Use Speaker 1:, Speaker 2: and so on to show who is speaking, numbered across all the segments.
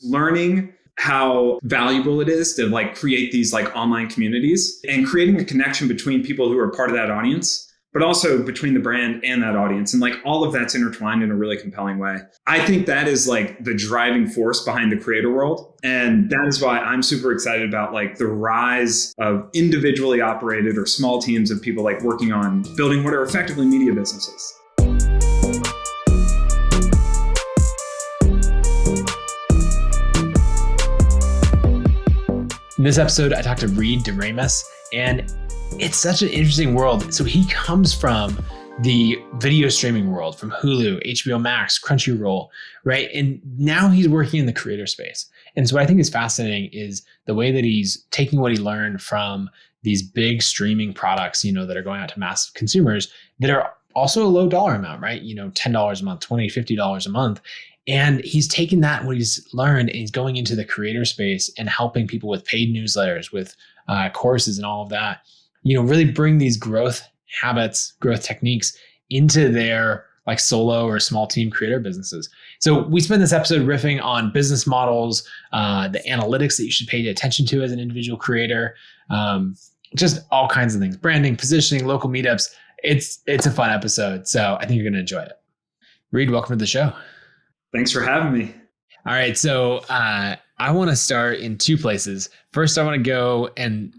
Speaker 1: learning how valuable it is to like create these like online communities and creating a connection between people who are part of that audience, but also between the brand and that audience. And like all of that's intertwined in a really compelling way. I think that is like the driving force behind the creator world. And that is why I'm super excited about like the rise of individually operated or small teams of people like working on building what are effectively media businesses.
Speaker 2: In this episode, I talked to Reid DeRamus, and it's such an interesting world. So he comes from the video streaming world, from Hulu, HBO Max, Crunchyroll, right? And now he's working in the creator space. And so what I think is fascinating is the way that he's taking what he learned from these big streaming products, that are going out to mass consumers that are also a low dollar amount, right? $10 a month, $20, $50 a month. And he's taken that, what he's learned, and he's going into the creator space and helping people with paid newsletters, with courses and all of that, really bring these growth habits, growth techniques into their like solo or small team creator businesses. So we spend this episode riffing on business models, the analytics that you should pay attention to as an individual creator, just all kinds of things, branding, positioning, local meetups. It's a fun episode. So I think you're going to enjoy it. Reid, welcome to the show.
Speaker 1: Thanks for having me.
Speaker 2: All right. So I want to start in two places. First, I want to go and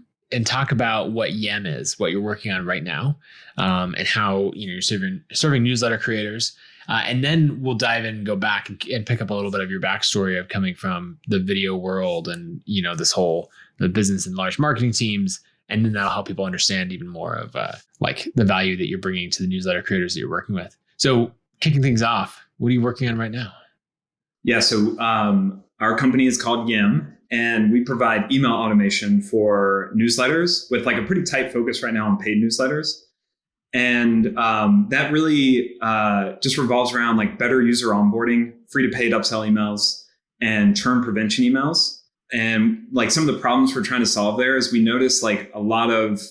Speaker 2: talk about what Yem is, what you're working on right now, and how you're serving newsletter creators. And then we'll dive in and go back and pick up a little bit of your backstory of coming from the video world and, this whole the business and large marketing teams. And then that'll help people understand even more of like the value that you're bringing to the newsletter creators that you're working with. So kicking things off, what are you working on right now?
Speaker 1: Yeah, so our company is called Yem, and we provide email automation for newsletters with like a pretty tight focus right now on paid newsletters. And that really just revolves around like better user onboarding, free to paid upsell emails, and churn prevention emails. And like some of the problems we're trying to solve there is we notice like a lot of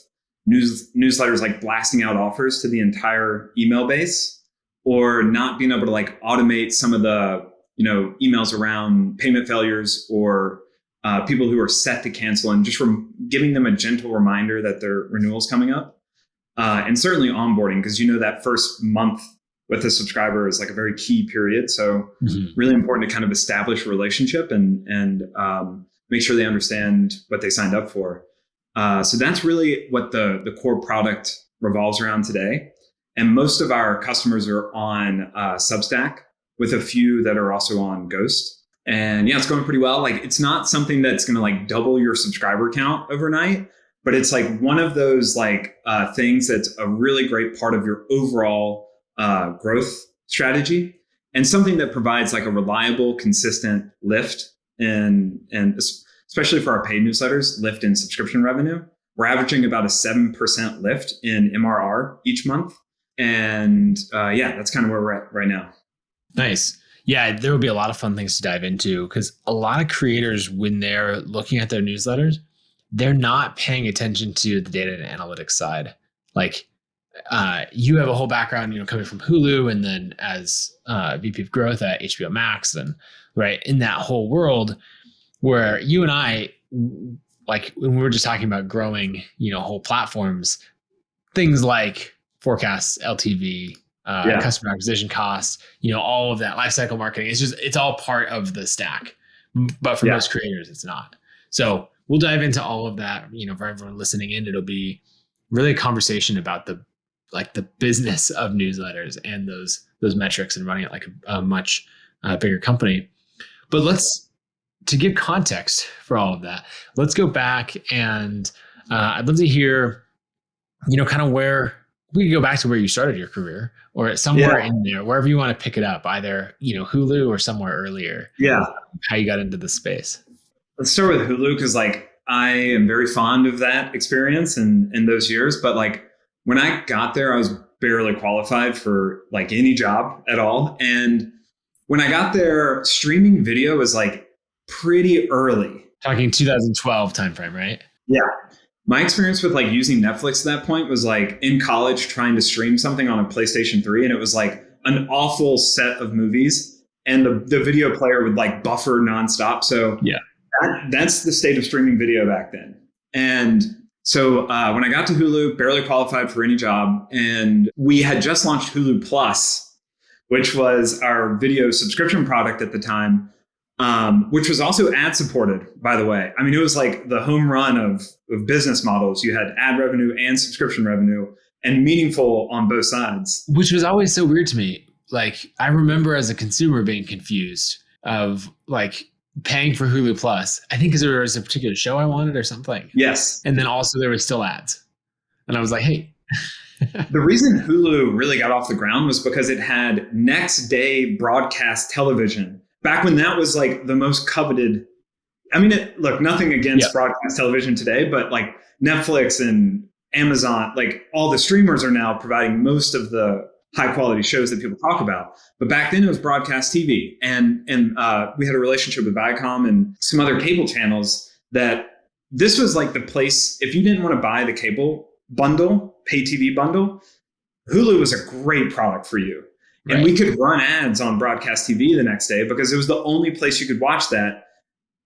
Speaker 1: newsletters like blasting out offers to the entire email base, or not being able to like automate some of the emails around payment failures or people who are set to cancel, and just giving them a gentle reminder that their renewal's coming up. And certainly onboarding, because that first month with a subscriber is like a very key period. So really important to kind of establish a relationship and make sure they understand what they signed up for. So that's really what the core product revolves around today. And most of our customers are on Substack, with a few that are also on Ghost. And yeah, it's going pretty well. Like it's not something that's going to like double your subscriber count overnight, but it's like one of those like things that's a really great part of your overall growth strategy, and something that provides like a reliable, consistent lift and especially for our paid newsletters, lift in subscription revenue. We're averaging about a 7% lift in MRR each month. And yeah, that's kind of where we're at right now.
Speaker 2: Nice. Yeah, there will be a lot of fun things to dive into, because a lot of creators, when they're looking at their newsletters, they're not paying attention to the data and analytics side. Like you have a whole background, coming from Hulu, and then as VP of growth at HBO Max, and right in that whole world where you and I, like when we were just talking about growing, whole platforms, things like forecasts, LTV, customer acquisition costs, all of that lifecycle marketing. It's all part of the stack, but for most creators, it's not. So we'll dive into all of that. For everyone listening in, it'll be really a conversation about the business of newsletters and those metrics and running it like a much bigger company. But to give context for all of that, let's go back and I'd love to hear, kind of where we could go back to where you started your career, or somewhere in there, wherever you want to pick it up, either, Hulu or somewhere earlier.
Speaker 1: Yeah.
Speaker 2: How you got into the space.
Speaker 1: Let's start with Hulu, because like I am very fond of that experience and those years. But like when I got there, I was barely qualified for like any job at all. And when I got there, streaming video was like pretty early.
Speaker 2: Talking 2012 timeframe, right?
Speaker 1: Yeah. My experience with like using Netflix at that point was like in college trying to stream something on a PlayStation 3, and it was like an awful set of movies and the video player would like buffer nonstop. So
Speaker 2: yeah,
Speaker 1: that's the state of streaming video back then. And so when I got to Hulu, barely qualified for any job, and we had just launched Hulu Plus, which was our video subscription product at the time, which was also ad supported, by the way. I mean, it was like the home run of business models. You had ad revenue and subscription revenue, and meaningful on both sides.
Speaker 2: Which was always so weird to me. Like, I remember as a consumer being confused of like paying for Hulu Plus, I think because there was a particular show I wanted or something.
Speaker 1: Yes.
Speaker 2: And then also there was still ads. And I was like, hey.
Speaker 1: The reason Hulu really got off the ground was because it had next day broadcast television. Back when that was like the most coveted. I mean, look, nothing against broadcast television today, but like Netflix and Amazon, like all the streamers are now providing most of the high quality shows that people talk about. But back then it was broadcast TV. And we had a relationship with Viacom and some other cable channels that this was like the place, if you didn't want to buy the cable bundle, pay TV bundle, Hulu was a great product for you. Right. And we could run ads on broadcast TV the next day because it was the only place you could watch that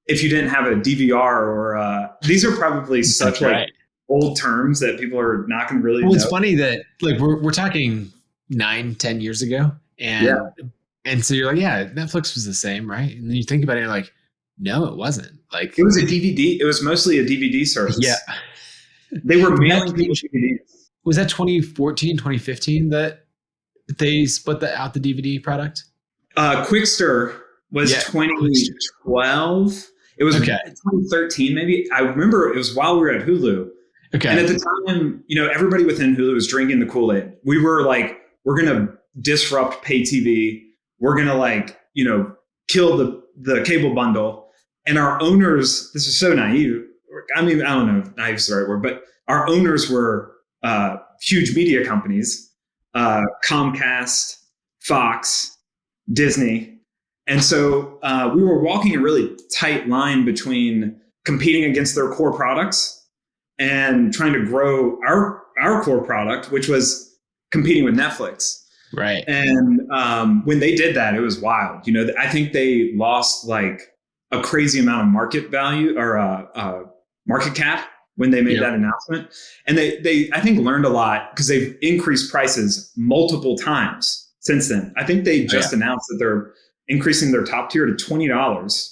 Speaker 1: if you didn't have a DVR or these are probably such like old terms that people are not going to really know.
Speaker 2: It's funny that like we're talking 9-10 years ago, and so you're like, yeah, Netflix was the same, right? And then you think about it, you're like, no, it wasn't. Like
Speaker 1: it was a DVD. It was mostly a DVD service.
Speaker 2: Yeah,
Speaker 1: they were mailing people DVDs.
Speaker 2: Was that 2014, 2015 that they split out the DVD product?
Speaker 1: Quickster was 2012. It was 2013, maybe. I remember it was while we were at Hulu.
Speaker 2: Okay.
Speaker 1: And at the time, everybody within Hulu was drinking the Kool-Aid. We were like, we're going to disrupt pay TV. We're going to kill the cable bundle. And our owners, this is so naive. I mean, I don't know if naive is the right word, but our owners were huge media companies, Comcast, Fox, Disney. And so we were walking a really tight line between competing against their core products and trying to grow our core product, which was competing with Netflix.
Speaker 2: Right.
Speaker 1: And when they did that, it was wild. I think they lost like a crazy amount of market value or market cap when they made that announcement. And they I think learned a lot because they've increased prices multiple times since then. I think they just announced that they're increasing their top tier to $20.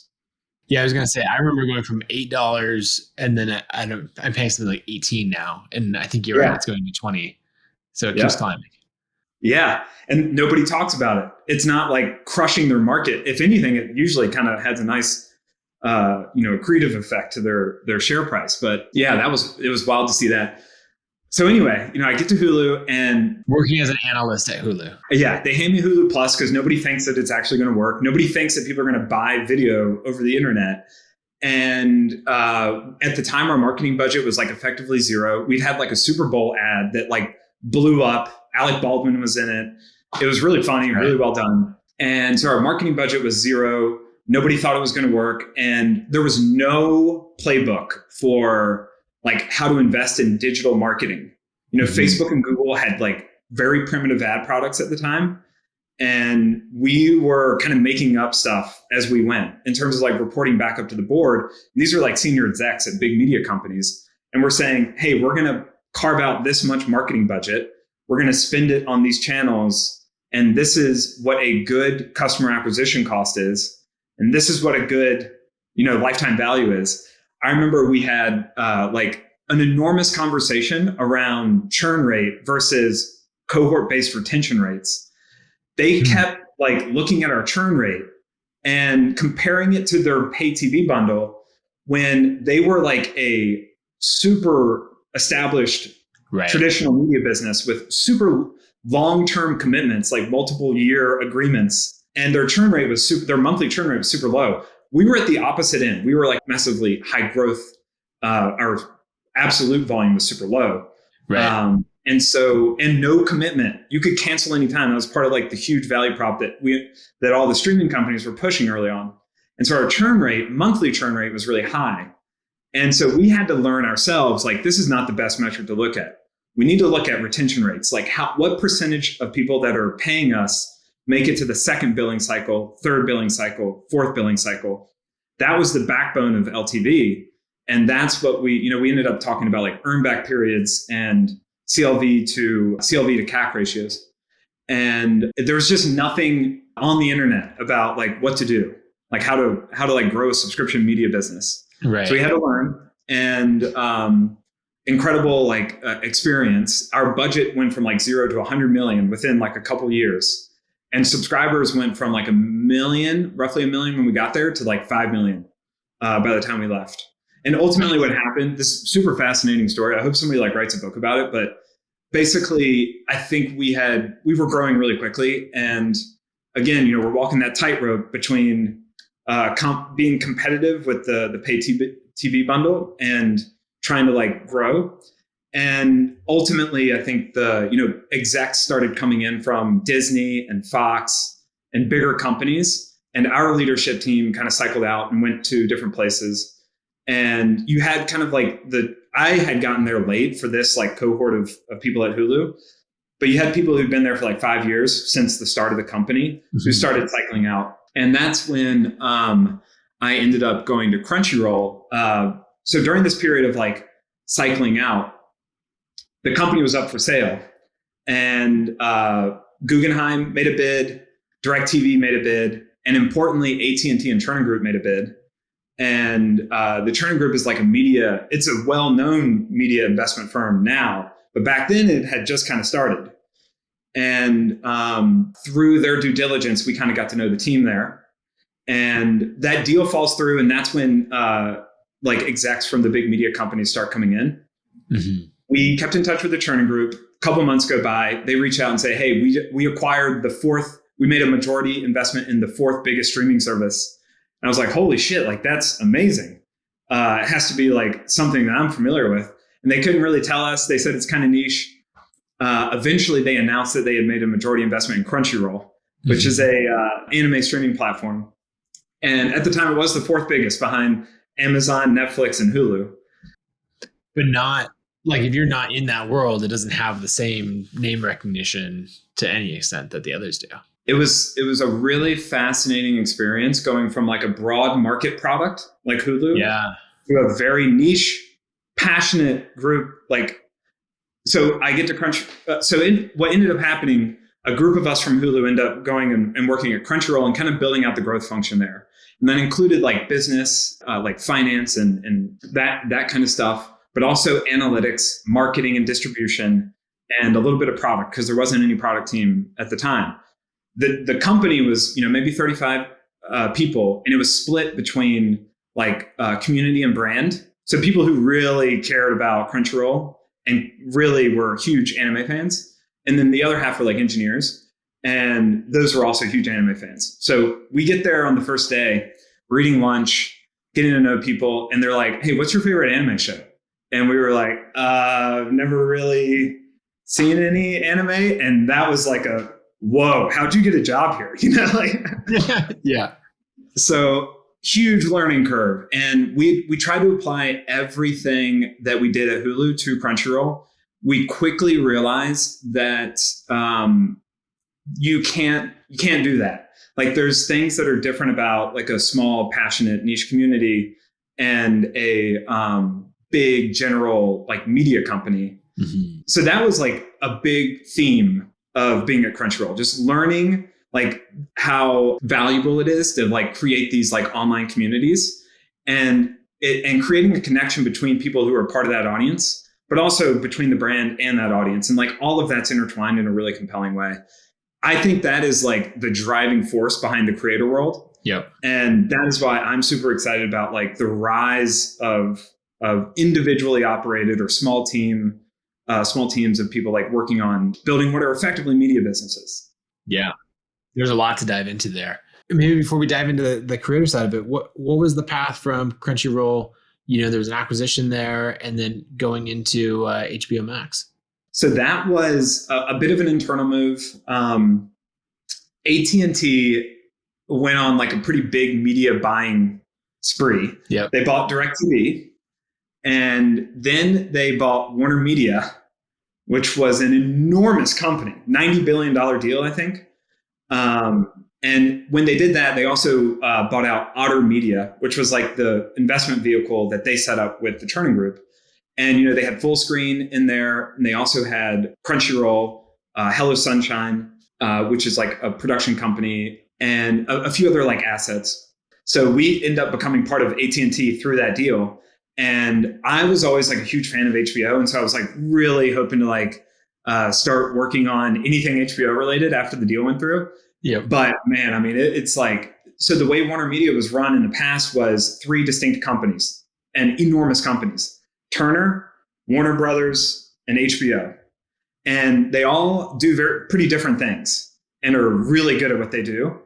Speaker 2: Yeah, I was going to say, I remember going from $8 and then I'm paying something like 18 now. And I think you're right, it's going to 20. So it keeps climbing.
Speaker 1: Yeah. And nobody talks about it. It's not like crushing their market. If anything, it usually kind of has a nice, accretive effect to their share price. But yeah, it was wild to see that. So anyway, I get to Hulu and
Speaker 2: working as an analyst at Hulu.
Speaker 1: Yeah, they hand me Hulu Plus because nobody thinks that it's actually going to work. Nobody thinks that people are going to buy video over the internet. And at the time, our marketing budget was like effectively zero. We'd had like a Super Bowl ad that like blew up. Alec Baldwin was in it. It was really funny, really well done. And so our marketing budget was zero. Nobody thought it was going to work. And there was no playbook for like how to invest in digital marketing. Facebook and Google had like very primitive ad products at the time. And we were kind of making up stuff as we went in terms of like reporting back up to the board. And these are like senior execs at big media companies. And we're saying, hey, we're going to carve out this much marketing budget. We're going to spend it on these channels. And this is what a good customer acquisition cost is. And this is what a good, lifetime value is. I remember we had like an enormous conversation around churn rate versus cohort-based retention rates. They kept like looking at our churn rate and comparing it to their pay TV bundle when they were like a super established traditional media business with super long-term commitments, like multiple year agreements. And their churn rate was their monthly churn rate was super low. We were at the opposite end. We were like massively high growth. Our absolute volume was super low. Right. And no commitment. You could cancel anytime. That was part of like the huge value prop that all the streaming companies were pushing early on. And so our monthly churn rate was really high. And so we had to learn ourselves, like, this is not the best metric to look at. We need to look at retention rates. Like what percentage of people that are paying us make it to the second billing cycle, third billing cycle, fourth billing cycle. That was the backbone of LTV. And that's what we ended up talking about, like earn back periods and CLV to CAC ratios. And there was just nothing on the internet about like what to do, like how to like grow a subscription media business.
Speaker 2: Right.
Speaker 1: So we had to learn, and incredible like experience. Our budget went from like 0 to 100 million within like a couple years. And subscribers went from like roughly a million when we got there to like 5 million by the time we left. And ultimately what happened, this super fascinating story. I hope somebody like writes a book about it, but basically I think we were growing really quickly. And again, we're walking that tightrope between being competitive with the pay TV bundle and trying to like grow. And ultimately, I think the execs started coming in from Disney and Fox and bigger companies, and our leadership team kind of cycled out and went to different places. And you had kind of like I had gotten there late for this like cohort of people at Hulu, but you had people who'd been there for like 5 years since the start of the company who started cycling out. And that's when I ended up going to Crunchyroll. So during this period of like cycling out, the company was up for sale, and Guggenheim made a bid, DirecTV made a bid, and importantly, AT&T and Churn Group made a bid. And the Churn Group is like it's a well-known media investment firm now, but back then it had just kind of started. And through their due diligence, we kind of got to know the team there. And that deal falls through, and that's when like execs from the big media companies start coming in. Mm-hmm. We kept in touch with the Churn Group. A couple months go by, they reach out and say, hey, we acquired we made a majority investment in the fourth biggest streaming service. And I was like, holy shit, like that's amazing. It has to be like something that I'm familiar with. And they couldn't really tell us. They said it's kind of niche. Eventually they announced that they had made a majority investment in Crunchyroll, which is a anime streaming platform. And at the time it was the fourth biggest behind Amazon, Netflix, and Hulu.
Speaker 2: But not like if you're not in that world, it doesn't have the same name recognition to any extent that the others do.
Speaker 1: It was a really fascinating experience going from like a broad market product like Hulu to a very niche, passionate group. Like, so I get to what ended up happening, a group of us from Hulu ended up going and working at Crunchyroll and kind of building out the growth function there. And that included like business, like finance and that kind of stuff, but also analytics, marketing and distribution, and a little bit of product because there wasn't any product team at the time. The company was, maybe 35 people, and it was split between like community and brand. So people who really cared about Crunchyroll and really were huge anime fans. And then the other half were like engineers. And those were also huge anime fans. So we get there on the first day, we're eating lunch, getting to know people. And they're like, hey, what's your favorite anime show? And we were like, I've never really seen any anime. And that was like whoa, how'd you get a job here?
Speaker 2: Yeah.
Speaker 1: So huge learning curve. And we tried to apply everything that we did at Hulu to Crunchyroll. We quickly realized that you can't do that. Like there's things that are different about like a small, passionate niche community and a big general like media company. Mm-hmm. So that was like a big theme of being at Crunchyroll, just learning like how valuable it is to like create these like online communities and creating a connection between people who are part of that audience, but also between the brand and that audience. And like all of that's intertwined in a really compelling way. I think that is like the driving force behind the creator world.
Speaker 2: Yep.
Speaker 1: And that is why I'm super excited about like the rise of individually operated or small teams of people like working on building what are effectively media businesses.
Speaker 2: Yeah. There's a lot to dive into there. Maybe before we dive into the creator side of it, what was the path from Crunchyroll? There was an acquisition there and then going into HBO Max.
Speaker 1: So that was a bit of an internal move. AT&T went on like a pretty big media buying spree.
Speaker 2: Yep.
Speaker 1: They bought DirecTV and then they bought Warner Media, which was an enormous company, $90 billion deal, I think. And when they did that, they also bought out Otter Media, which was like the investment vehicle that they set up with the Churn group. And, you know, they had Full Screen in there, and they also had Crunchyroll, Hello Sunshine, which is like a production company, and a few other like assets. So we end up becoming part of AT&T through that deal. And I was always like a huge fan of HBO. And so I was like really hoping to like start working on anything HBO related after the deal went through.
Speaker 2: Yeah.
Speaker 1: But man, I mean, it's like, so the way Warner Media was run in the past was 3 distinct companies and enormous companies: Turner, Warner Brothers, and HBO. And they all do pretty different things and are really good at what they do.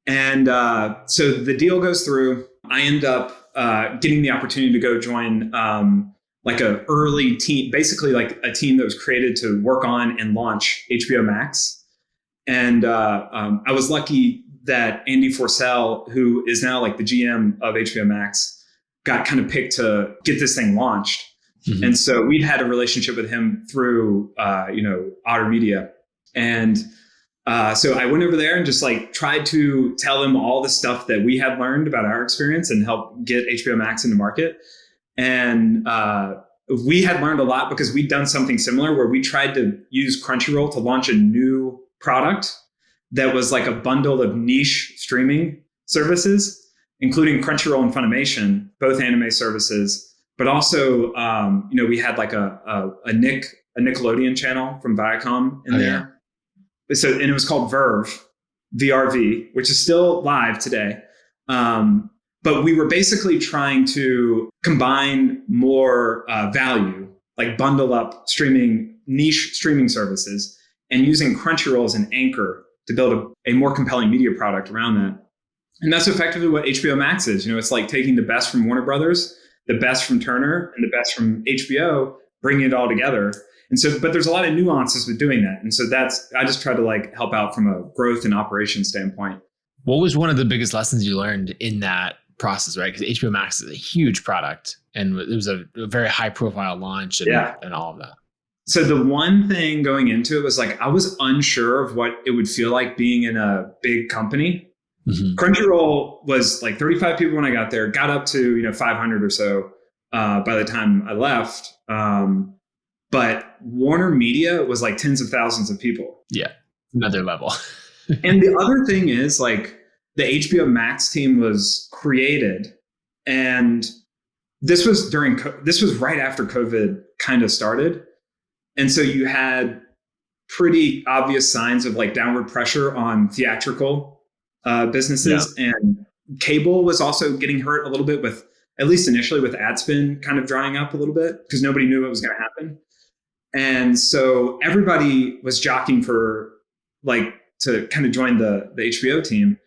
Speaker 1: And so the deal goes through. I end up getting the opportunity to go join like an early team, basically like a team that was created to work on and launch HBO Max. And I was lucky that Andy Forcell, who is now like the GM of HBO Max, got kind of picked to get this thing launched. Mm-hmm. And so we'd had a relationship with him through, Otter Media. And so I went over there and just like tried to tell them all the stuff that we had learned about our experience and help get HBO Max into market. And we had learned a lot because we'd done something similar where we tried to use Crunchyroll to launch a new product that was like a bundle of niche streaming services, including Crunchyroll and Funimation, both anime services. But also, we had like a Nickelodeon channel from Viacom in there. Yeah. So, and it was called VRV, which is still live today. But we were basically trying to combine more value, like bundle up niche streaming services, and using Crunchyroll as an anchor to build a more compelling media product around that. And that's effectively what HBO Max is. You know, it's like taking the best from Warner Brothers, the best from Turner, and the best from HBO, bringing it all together. And so, but there's a lot of nuances with doing that. And so I just try to like help out from a growth and operations standpoint.
Speaker 2: What was one of the biggest lessons you learned in that process, right? Because HBO Max is a huge product and it was a very high profile launch and all of that.
Speaker 1: So the one thing going into it was like, I was unsure of what it would feel like being in a big company. Mm-hmm. Crunchyroll was like 35 people when I got there, got up to, 500 or so by the time I left. But Warner Media was like tens of thousands of people.
Speaker 2: Yeah. Another level.
Speaker 1: And the other thing is like the HBO Max team was created, and this was right after COVID kind of started. And so you had pretty obvious signs of like downward pressure on theatrical businesses. Yeah. And cable was also getting hurt a little bit with, at least initially, with ad spend kind of drying up a little bit because nobody knew what was going to happen. And so everybody was jockeying for like to kind of join the HBO team.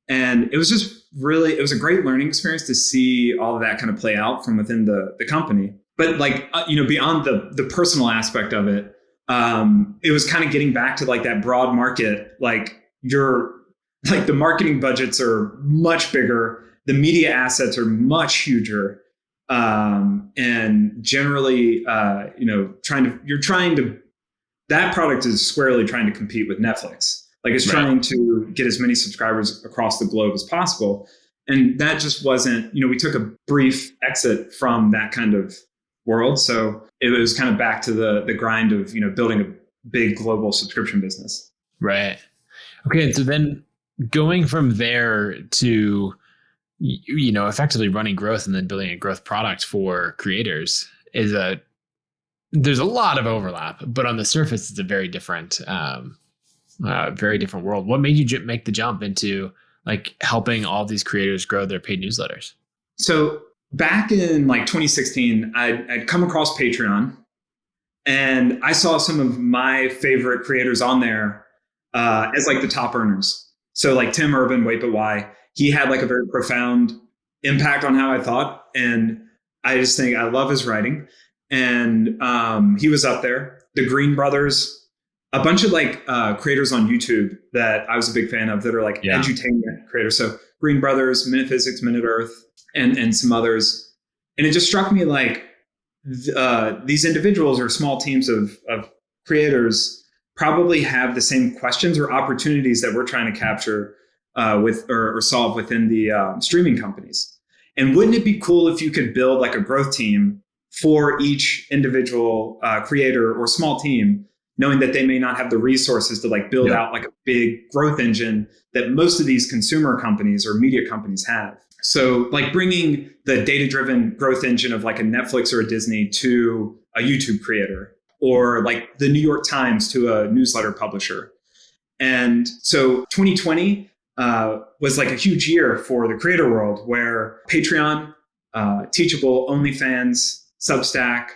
Speaker 1: And it was just it was a great learning experience to see all of that kind of play out from within the company. But like, beyond the personal aspect of it, it was kind of getting back to like that broad market, like the marketing budgets are much bigger. The media assets are much huger. And generally, that product is squarely trying to compete with Netflix. Like it's trying to get as many subscribers across the globe as possible. And that just wasn't, we took a brief exit from that kind of world. So it was kind of back to the grind of, building a big global subscription business.
Speaker 2: Right. Okay. So then going from there to, effectively running growth and then building a growth product for creators there's a lot of overlap, but on the surface, it's a very different world. What made you make the jump into like helping all these creators grow their paid newsletters?
Speaker 1: So back in like 2016, I'd come across Patreon and I saw some of my favorite creators on there as like the top earners. So like Tim Urban, Wait But Why, he had like a very profound impact on how I thought. And I just think I love his writing. And he was up there. The Green Brothers, a bunch of like creators on YouTube that I was a big fan of that are like edutainment creators. So Green Brothers, Minute Physics, Minute Earth, and some others. And it just struck me like these individuals or small teams of creators probably have the same questions or opportunities that we're trying to capture with or solve within the streaming companies. And wouldn't it be cool if you could build like a growth team for each individual creator or small team, knowing that they may not have the resources to like build out like a big growth engine that most of these consumer companies or media companies have. So like bringing the data-driven growth engine of like a Netflix or a Disney to a YouTube creator, or like the New York Times to a newsletter publisher. And so 2020 was like a huge year for the creator world, where Patreon, Teachable, OnlyFans, Substack,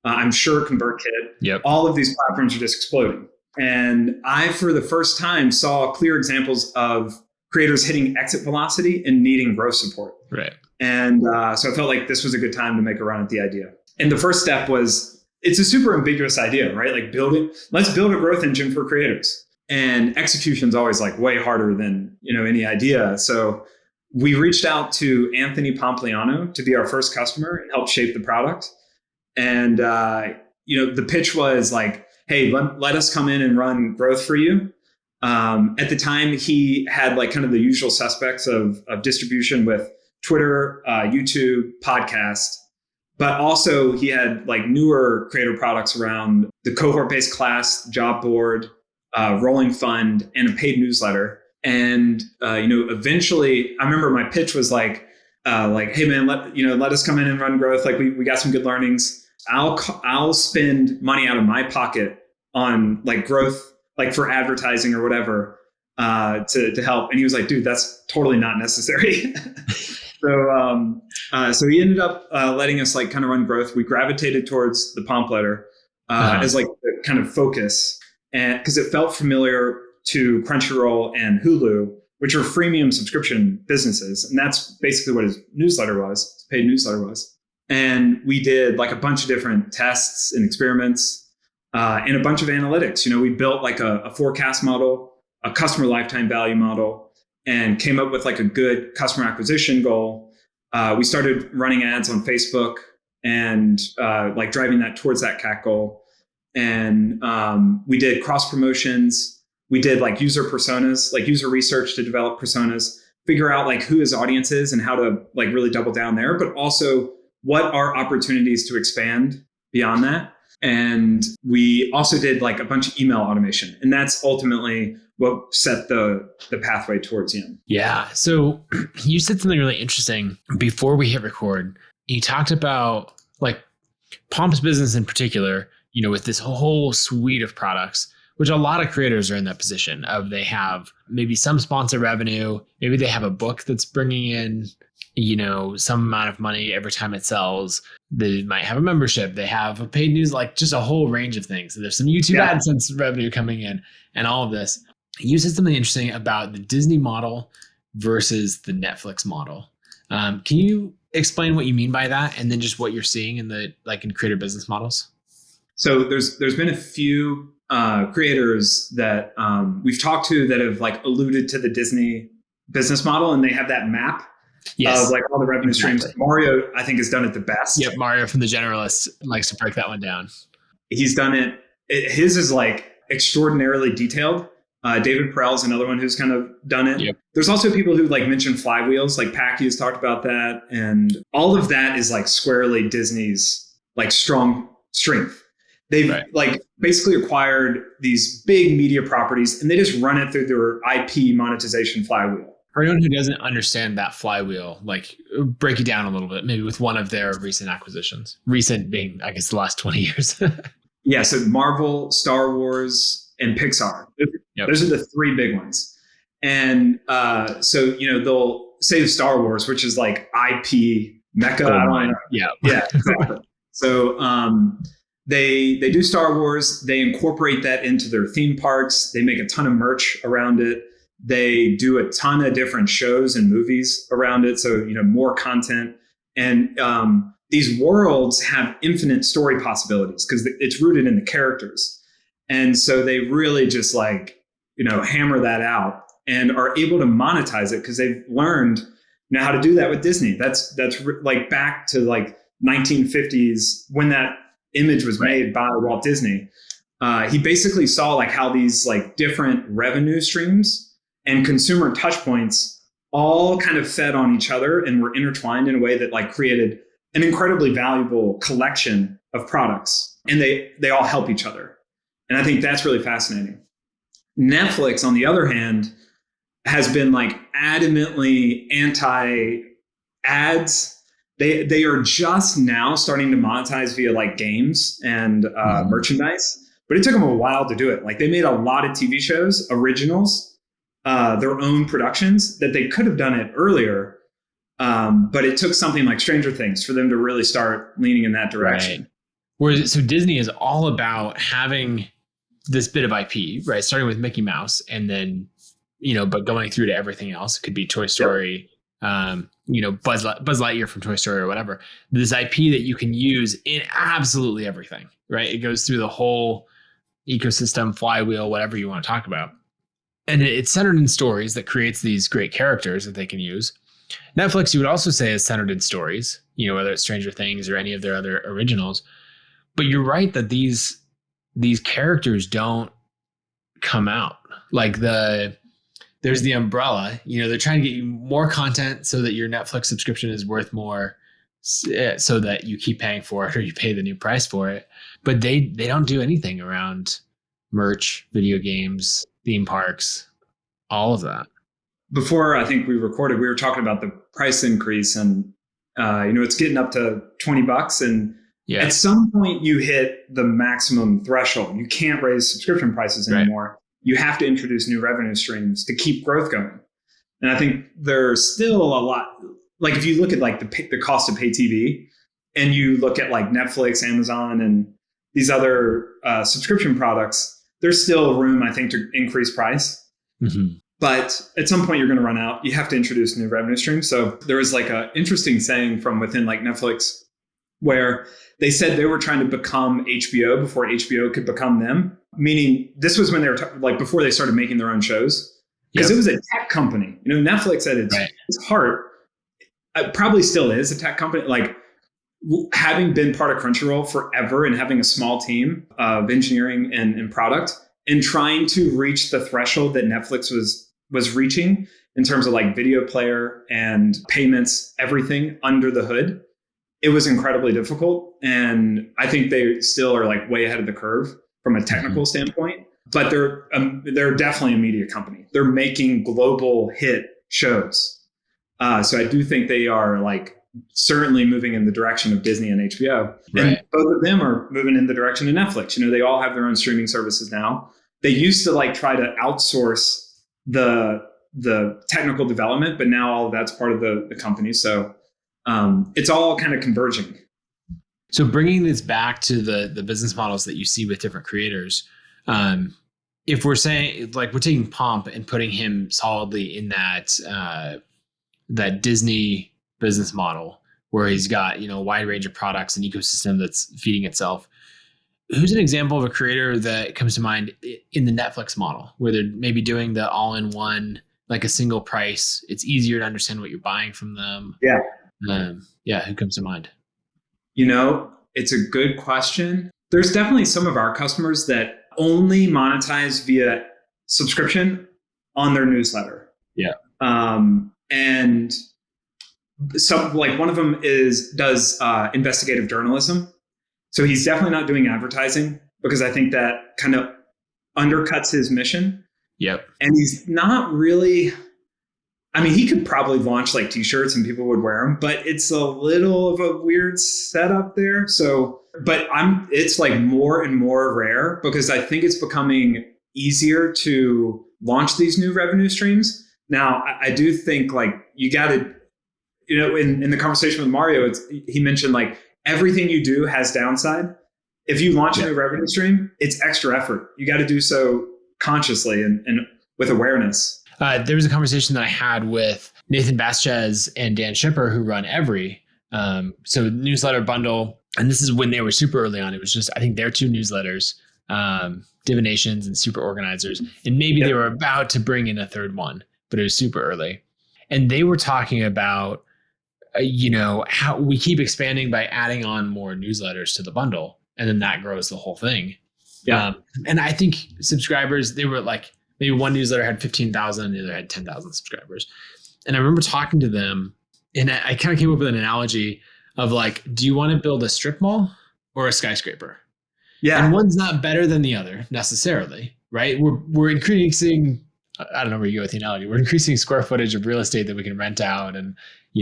Speaker 1: I'm sure ConvertKit, all of these platforms are just exploding. And I, for the first time, saw clear examples of creators hitting exit velocity and needing growth support.
Speaker 2: Right.
Speaker 1: And so I felt like this was a good time to make a run at the idea. And the first step was, it's a super ambiguous idea, right? Like let's build a growth engine for creators. And execution is always like way harder than, any idea. So we reached out to Anthony Pompliano to be our first customer and help shape the product. And, the pitch was like, hey, let us come in and run growth for you. At the time, he had like kind of the usual suspects of distribution with Twitter, YouTube, podcast, but also he had like newer creator products around the cohort-based class, job board, rolling fund, and a paid newsletter. And eventually, I remember my pitch was like, hey man, let us come in and run growth. Like we got some good learnings. I'll spend money out of my pocket on like growth, like for advertising or whatever, to help. And he was like, dude, that's totally not necessary. So he ended up letting us like kind of run growth. We gravitated towards the Pomp letter as like the kind of focus, and because it felt familiar to Crunchyroll and Hulu, which are freemium subscription businesses. And that's basically what his newsletter was, his paid newsletter was. And we did like a bunch of different tests and experiments and a bunch of analytics. We built like a forecast model, a customer lifetime value model, and came up with like a good customer acquisition goal. We started running ads on Facebook and like driving that towards that CAC goal. And we did cross promotions. We did like user personas, like user research to develop personas, figure out like who his audience is and how to like really double down there, but also what are opportunities to expand beyond that. And we also did like a bunch of email automation, and that's ultimately what set the pathway towards Yim.
Speaker 2: Yeah. So you said something really interesting before we hit record. You talked about like Pomp's business in particular, with this whole suite of products, which a lot of creators are in that position of, they have maybe some sponsor revenue, maybe they have a book that's bringing in, some amount of money every time it sells. They might have a membership, they have a paid news, like just a whole range of things. There's some YouTube AdSense revenue coming in and all of this. You said something interesting about the Disney model versus the Netflix model. Can you explain what you mean by that, and then just what you're seeing in in creator business models?
Speaker 1: So there's been a few creators that we've talked to that have like alluded to the Disney business model, and they have that map of like all the revenue streams. Mario, I think, has done it the best.
Speaker 2: Yep, Mario from The Generalist likes to break that one down.
Speaker 1: He's done it. His is like extraordinarily detailed. David Perell's another one who's kind of done it. Yep. There's also people who like mention flywheels, like Packy has talked about that, and all of that is like squarely Disney's like strong strength. They've like basically acquired these big media properties, and they just run it through their IP monetization flywheel.
Speaker 2: For anyone who doesn't understand that flywheel, like break it down a little bit, maybe with one of their recent acquisitions. Recent being, I guess, the last 20 years.
Speaker 1: Yeah, so Marvel, Star Wars, and Pixar. Those are the three big ones. And so, they'll say Star Wars, which is like IP mecca. Yeah, exactly. So they do Star Wars. They incorporate that into their theme parks. They make a ton of merch around it. They do a ton of different shows and movies around it. So, more content. And these worlds have infinite story possibilities because it's rooted in the characters. And so they really just like, hammer that out and are able to monetize it because they've learned how to do that with Disney. That's like back to like 1950s when that image was made by Walt Disney. he basically saw like how these like different revenue streams and consumer touch points all kind of fed on each other and were intertwined in a way that like created an incredibly valuable collection of products, and they all help each other. And I think that's really fascinating. Netflix, on the other hand, has been like adamantly anti ads. They are just now starting to monetize via like games and merchandise, but it took them a while to do it. Like they made a lot of TV shows, originals, their own productions that they could have done it earlier. But it took something like Stranger Things for them to really start leaning in that direction.
Speaker 2: Right. Whereas, so Disney is all about having this bit of IP, right? Starting with Mickey Mouse and then, but going through to everything else. It could be Toy Story, Buzz Lightyear from Toy Story or whatever. This IP that you can use in absolutely everything, right? It goes through the whole ecosystem, flywheel, whatever you want to talk about. And it's centered in stories that creates these great characters that they can use. Netflix, you would also say, is centered in stories, whether it's Stranger Things or any of their other originals. But you're right that these characters don't come out. Like there's the umbrella, they're trying to get you more content so that your Netflix subscription is worth more, so that you keep paying for it or you pay the new price for it. But they don't do anything around merch, video games, theme parks, all of that.
Speaker 1: Before I think we recorded, we were talking about the price increase, and it's getting up to $20, and at some point you hit the maximum threshold. You can't raise subscription prices anymore. Right. You have to introduce new revenue streams to keep growth going. And I think there's still a lot. Like if you look at like the cost of pay TV, and you look at like Netflix, Amazon, and these other subscription products, there's still room, I think, to increase price. Mm-hmm. But at some point you're going to run out. You have to introduce new revenue streams. So there was like an interesting saying from within like Netflix where they said they were trying to become HBO before HBO could become them. Meaning this was when they were like before they started making their own shows, because it was a tech company. Netflix at its heart, it probably still is a tech company. Like having been part of Crunchyroll forever and having a small team of engineering and product, and trying to reach the threshold that Netflix was reaching in terms of like video player and payments, everything under the hood, it was incredibly difficult. And I think they still are like way ahead of the curve from a technical standpoint, but they're definitely a media company. They're making global hit shows. So I do think they are like certainly moving in the direction of Disney and HBO. Right. And both of them are moving in the direction of Netflix. They all have their own streaming services now. They used to like try to outsource the technical development, but now all of that's part of the company. So it's all kind of converging.
Speaker 2: So bringing this back to the business models that you see with different creators, if we're saying like we're taking Pomp and putting him solidly in that Disney business model where he's got, a wide range of products and ecosystem that's feeding itself. Who's an example of a creator that comes to mind in the Netflix model where they're maybe doing the all-in-one, like a single price? It's easier to understand what you're buying from them.
Speaker 1: Yeah.
Speaker 2: Who comes to mind?
Speaker 1: It's a good question. There's definitely some of our customers that only monetize via subscription on their newsletter.
Speaker 2: Yeah.
Speaker 1: And so like one of them does investigative journalism. So he's definitely not doing advertising because I think that kind of undercuts his mission.
Speaker 2: Yep.
Speaker 1: And he's not really, he could probably launch like t-shirts and people would wear them, but it's a little of a weird setup there. So, but it's like more and more rare because I think it's becoming easier to launch these new revenue streams. Now, I do think like you got to, in the conversation with Mario, he mentioned like everything you do has downside. If you launch a new revenue stream, it's extra effort. You got to do so consciously and with awareness.
Speaker 2: There was a conversation that I had with Nathan Baschez and Dan Schipper, who run Every. So newsletter bundle, and this is when they were super early on. It was just, I think their two newsletters, Divinations and Super Organizers. And maybe they were about to bring in a third one, but it was super early. And they were talking about, how we keep expanding by adding on more newsletters to the bundle. And then that grows the whole thing.
Speaker 1: Yeah.
Speaker 2: And I think subscribers, they were like, maybe one newsletter had 15,000 and the other had 10,000 subscribers. And I remember talking to them, and I kind of came up with an analogy of like, do you want to build a strip mall or a skyscraper?
Speaker 1: Yeah.
Speaker 2: And one's not better than the other necessarily, right? We're increasing, I don't know where you go with the analogy. We're increasing square footage of real estate that we can rent out and,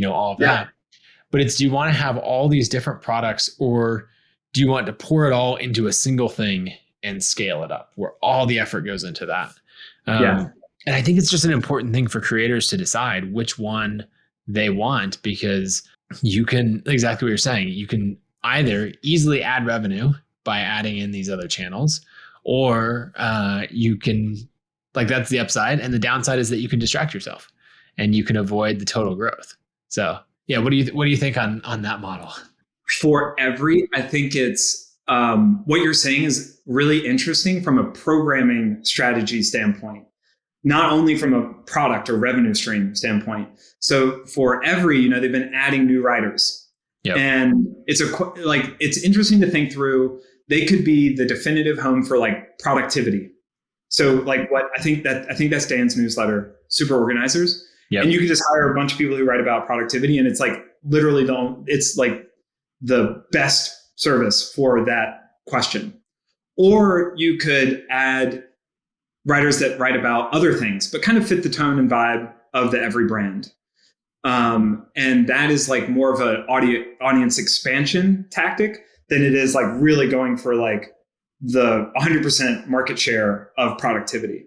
Speaker 2: all of that. But it's, do you want to have all these different products, or do you want to pour it all into a single thing and scale it up where all the effort goes into that? And I think it's just an important thing for creators to decide which one they want, because you can, exactly what you're saying, you can either easily add revenue by adding in these other channels, or you can, like, that's the upside. And the downside is that you can distract yourself and you can avoid the total growth. So yeah, what do you think on that model?
Speaker 1: For every, I think it's what you're saying is really interesting from a programming strategy standpoint, not only from a product or revenue stream standpoint. So for every, they've been adding new writers, and it's interesting to think through. They could be the definitive home for like productivity. So like what I think that's Dan's newsletter, Super Organizers. Yep. And you can just hire a bunch of people who write about productivity, and it's like literally it's like the best service for that question. Or you could add writers that write about other things, but kind of fit the tone and vibe of the every brand. And that is like more of an audience expansion tactic than it is like really going for like the 100% market share of productivity.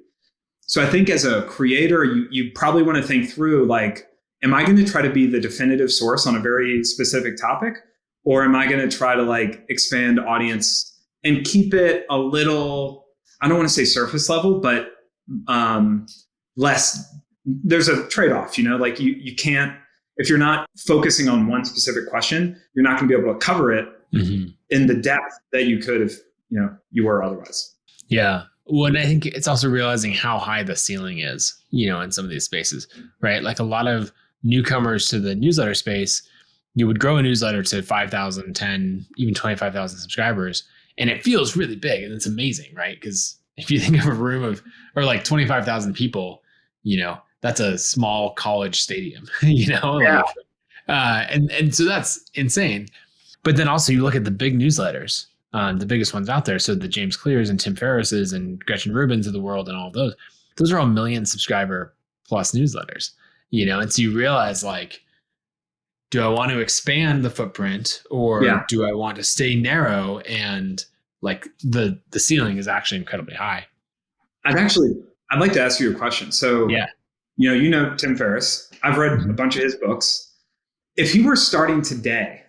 Speaker 1: So I think as a creator, you probably want to think through, like, am I going to try to be the definitive source on a very specific topic? Or am I going to try to like expand audience and keep it a little, I don't want to say surface level, but less, there's a trade-off, like you can't, if you're not focusing on one specific question, you're not going to be able to cover it in the depth that you could if, you were otherwise.
Speaker 2: Yeah. Well, and I think it's also realizing how high the ceiling is, in some of these spaces, right? Like a lot of newcomers to the newsletter space, you would grow a newsletter to 5,000, 10, even 25,000 subscribers, and it feels really big, and it's amazing, right? Because if you think of a room or like 25,000 people, that's a small college stadium,
Speaker 1: Yeah.
Speaker 2: And so that's insane. But then also you look at the big newsletters, the biggest ones out there. So the James Clears and Tim Ferriss's and Gretchen Rubin's of the world and all of those are all million subscriber plus newsletters, and so you realize, like, do I want to expand the footprint, or do I want to stay narrow? And like the ceiling is actually incredibly high.
Speaker 1: I'd like to ask you a question. So, Tim Ferriss, I've read a bunch of his books. If he were starting today,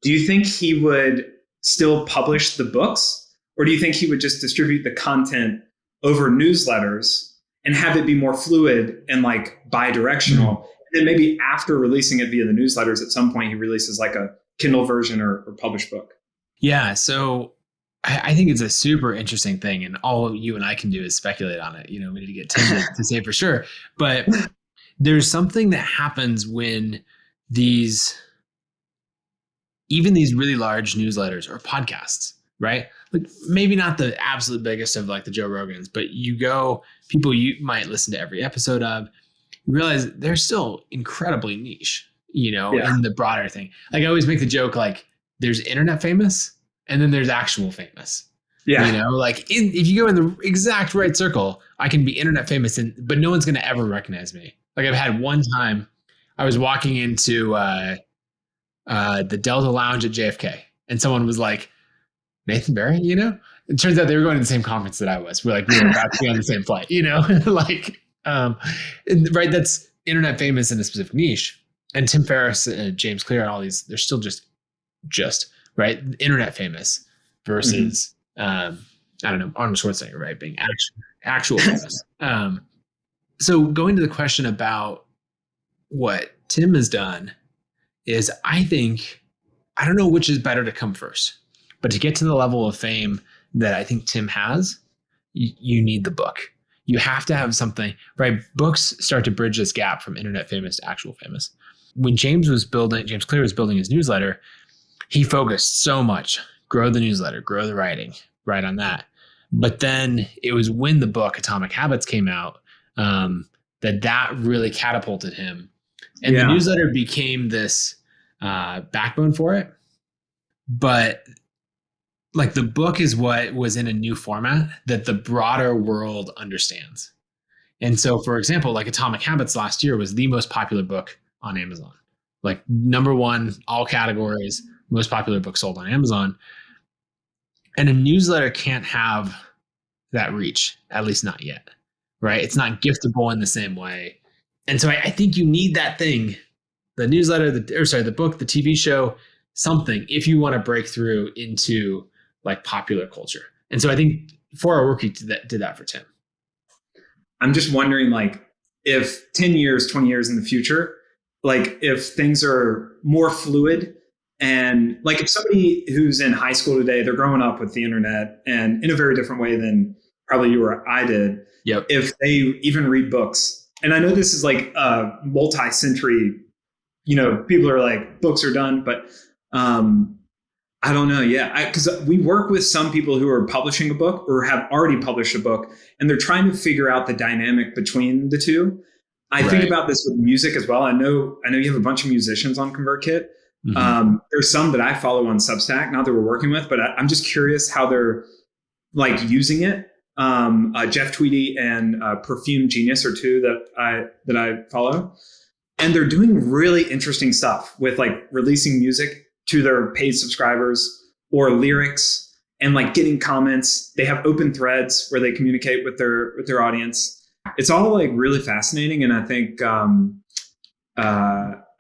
Speaker 1: do you think he would still publish the books, or do you think he would just distribute the content over newsletters and have it be more fluid and like bi-directional? And then maybe after releasing it via the newsletters, at some point he releases like a Kindle version or published book.
Speaker 2: Yeah. So I think it's a super interesting thing, and all you and I can do is speculate on it. We need to get Tim to say for sure, but there's something that happens when even these really large newsletters or podcasts, right? Like maybe not the absolute biggest of like the Joe Rogans, but people you might listen to every episode of, you realize they're still incredibly niche, in the broader thing. Like I always make the joke, like there's internet famous and then there's actual famous. Yeah. Like if you go in the exact right circle, I can be internet famous, but no one's going to ever recognize me. Like I've had one time I was walking into the Delta Lounge at JFK, and someone was like, Nathan Barry, It turns out they were going to the same conference that I was. We were about to be on the same flight, right? That's internet famous in a specific niche. And Tim Ferriss, James Clear, and all these, they're still just right, internet famous versus I don't know, Arnold Schwarzenegger, right, being actual famous. So going to the question about what Tim has done is, I don't know which is better to come first, but to get to the level of fame that I think Tim has, you need the book. You have to have something, right? Books start to bridge this gap from internet famous to actual famous. When James Clear was building his newsletter, he focused so much, grow the newsletter, grow the writing, right on that. But then it was when the book Atomic Habits came out that really catapulted him. And the newsletter became this backbone for it. But like the book is what was in a new format that the broader world understands. And so, for example, like Atomic Habits last year was the most popular book on Amazon. Like number one, all categories, most popular book sold on Amazon. And a newsletter can't have that reach, at least not yet, right? It's not giftable in the same way. And so I think you need that thing, the newsletter, the book, the TV show, something, if you want to break through into like popular culture. And so I think 4-Hour Workweek did that for Tim.
Speaker 1: I'm just wondering, like, if 10 years, 20 years in the future, like if things are more fluid, and like if somebody who's in high school today, they're growing up with the internet and in a very different way than probably you or I did.
Speaker 2: Yep.
Speaker 1: If they even read books, and I know this is like a multi-century, people are like, books are done, but I don't know. Yeah. Because we work with some people who are publishing a book or have already published a book, and they're trying to figure out the dynamic between the two. I think about this with music as well. I know you have a bunch of musicians on ConvertKit. Mm-hmm. There's some that I follow on Substack, not that we're working with, but I'm just curious how they're like using it. Jeff Tweedy and Perfume Genius are two that I follow, and they're doing really interesting stuff with like releasing music to their paid subscribers or lyrics and like getting comments. They have open threads where they communicate with their audience. It's all like really fascinating, and I think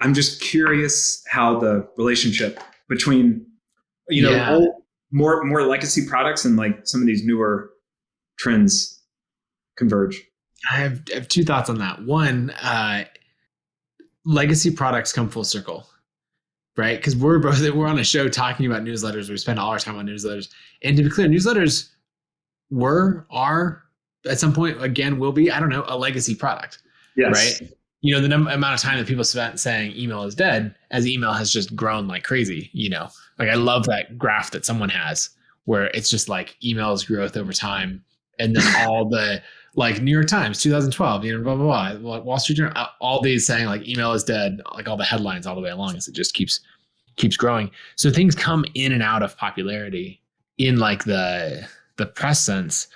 Speaker 1: I'm just curious how the relationship between old, more legacy products and like some of these newer trends converge.
Speaker 2: I have two thoughts on that. One, legacy products come full circle, right? Because we're on a show talking about newsletters. We spend all our time on newsletters, and to be clear, newsletters are at some point again will be, I don't know, a legacy product.
Speaker 1: Yes.
Speaker 2: Right. The amount of time that people spent saying email is dead, as email has just grown like crazy. Like I love that graph that someone has where it's just like email's growth over time. And then all the like New York Times, 2012, blah, blah, blah, Wall Street Journal, all these saying like email is dead, like all the headlines all the way along as it just keeps growing. So things come in and out of popularity in like the press sense.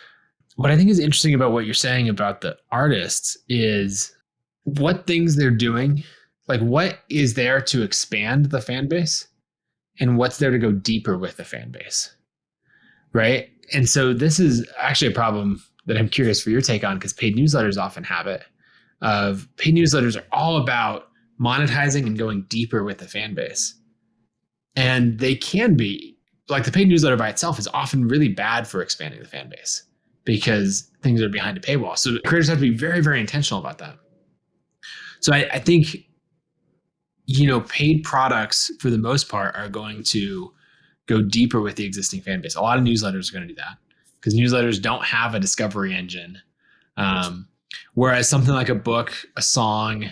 Speaker 2: What I think is interesting about what you're saying about the artists is what things they're doing, like what is there to expand the fan base and what's there to go deeper with the fan base, right? And so this is actually a problem that I'm curious for your take on, because paid newsletters often have it. Paid newsletters are all about monetizing and going deeper with the fan base. And they can be, like the paid newsletter by itself is often really bad for expanding the fan base because things are behind a paywall. So creators have to be very, very intentional about that. So I think, paid products for the most part are going to go deeper with the existing fan base. A lot of newsletters are going to do that because newsletters don't have a discovery engine. Whereas something like a book, a song,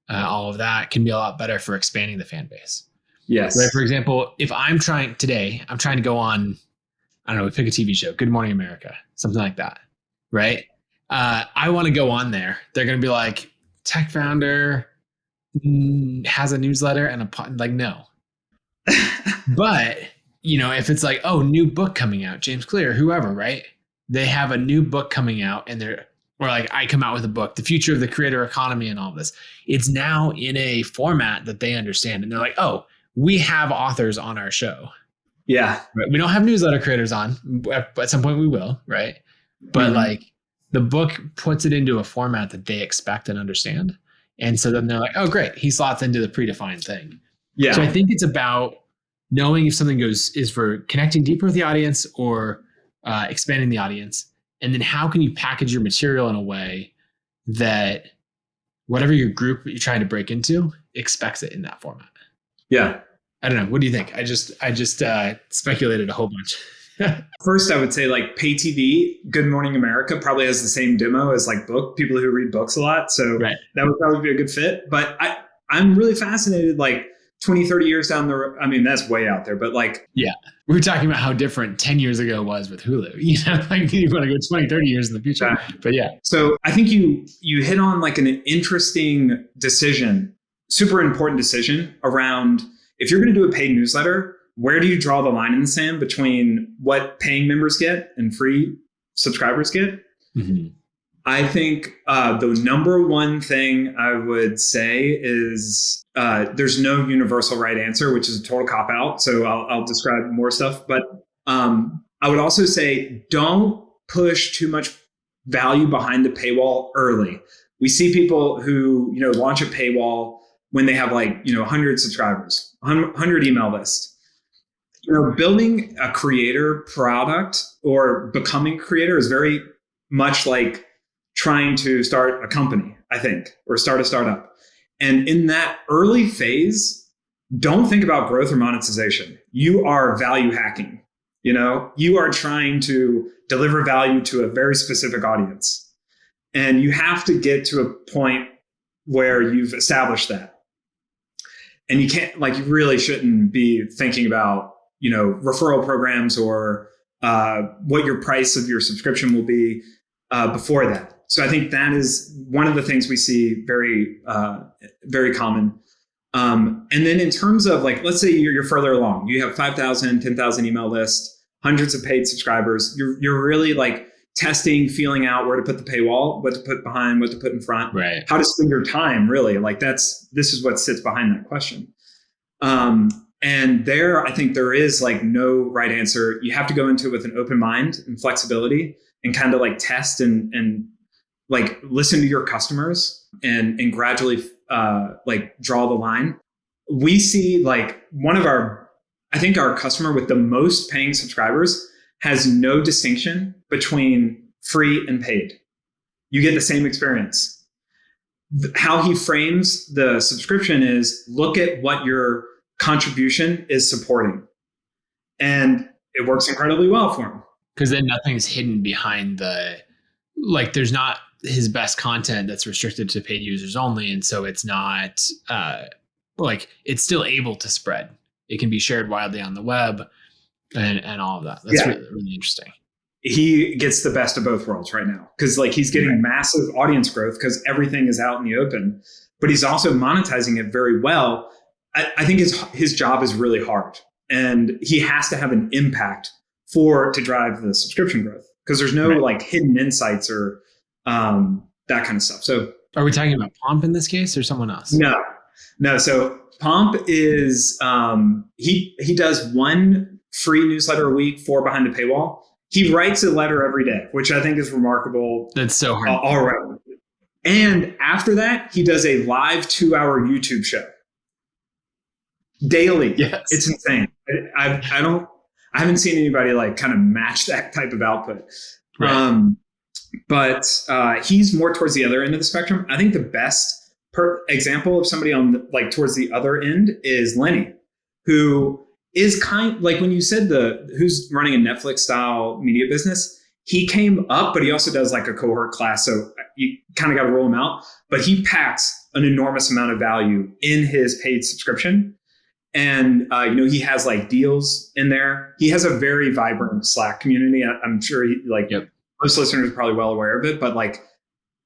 Speaker 2: all of that can be a lot better for expanding the fan base.
Speaker 1: Yes.
Speaker 2: Right. For example, if I'm trying to go on, I don't know, we pick a TV show, Good Morning America, something like that. Right. I want to go on there. They're going to be like, tech founder has a newsletter and like, no. But, if it's like, oh, new book coming out, James Clear, whoever, right? They have a new book coming out and or like I come out with a book, The Future of the Creator Economy and all of this. It's now in a format that they understand. And they're like, oh, we have authors on our show.
Speaker 1: Yeah.
Speaker 2: Right? We don't have newsletter creators on. At some point we will, right? But like the book puts it into a format that they expect and understand. And so then they're like, oh, great. He slots into the predefined thing.
Speaker 1: Yeah.
Speaker 2: So I think it's about knowing if something is for connecting deeper with the audience or expanding the audience. And then how can you package your material in a way that whatever your group you're trying to break into expects it in that format.
Speaker 1: Yeah.
Speaker 2: I don't know. What do you think? I just speculated a whole bunch.
Speaker 1: First, I would say like pay TV, Good Morning America probably has the same demo as like people who read books a lot. So that would probably be a good fit. But I'm really fascinated, like 20, 30 years down the road, I mean, that's way out there, but like,
Speaker 2: yeah, we were talking about how different 10 years ago was with Hulu, you know, like you want to go 20, 30 years in the future, but yeah.
Speaker 1: So I think you hit on like an interesting decision, super important decision around if you're going to do a paid newsletter, where do you draw the line in the sand between what paying members get and free subscribers get?
Speaker 2: Mm-hmm.
Speaker 1: I think the number one thing I would say is there's no universal right answer, which is a total cop out. So I'll describe more stuff. But I would also say don't push too much value behind the paywall early. We see people who launch a paywall when they have 100 subscribers, 100 email lists. Building a creator product or becoming a creator is very much like trying to start a company, I think, or start a startup. And in that early phase, don't think about growth or monetization. You are value hacking. You are trying to deliver value to a very specific audience. And you have to get to a point where you've established that. And you can't, you really shouldn't be thinking about, referral programs or what your price of your subscription will be before that. So I think that is one of the things we see very, very common. And then in terms of let's say you're further along, you have 5,000, 10,000 email lists, hundreds of paid subscribers. You're really testing, feeling out where to put the paywall, what to put behind, what to put in front,
Speaker 2: right?
Speaker 1: How to spend your time, really. This is what sits behind that question. And there, I think there is no right answer. You have to go into it with an open mind and flexibility and kind of test and listen to your customers and gradually draw the line. We see I think our customer with the most paying subscribers has no distinction between free and paid. You get the same experience. How he frames the subscription is look at what your contribution is supporting. And it works incredibly well for him.
Speaker 2: Because then nothing's hidden behind there's not his best content that's restricted to paid users only. And so it's not it's still able to spread. It can be shared widely on the web and all of that. That's really, really interesting.
Speaker 1: He gets the best of both worlds right now because he's getting massive audience growth because everything is out in the open, but he's also monetizing it very well. I think his job is really hard and he has to have an impact to drive the subscription growth because there's no hidden insights or that kind of stuff. So
Speaker 2: are we talking about Pomp in this case or someone else?
Speaker 1: No. So Pomp is he does one free newsletter a week for behind the paywall. He writes a letter every day, which I think is remarkable.
Speaker 2: That's so hard.
Speaker 1: All right. And after that, he does a live 2-hour YouTube show daily.
Speaker 2: Yes.
Speaker 1: It's insane. I haven't seen anybody kind of match that type of output. Right. But he's more towards the other end of the spectrum. I think the best example of somebody on towards the other end is Lenny, who is when you said who's running a Netflix style media business, he came up, but he also does a cohort class. So you kind of got to roll him out, but he packs an enormous amount of value in his paid subscription. And, he has deals in there. He has a very vibrant Slack community. I'm sure most listeners are probably well aware of it, but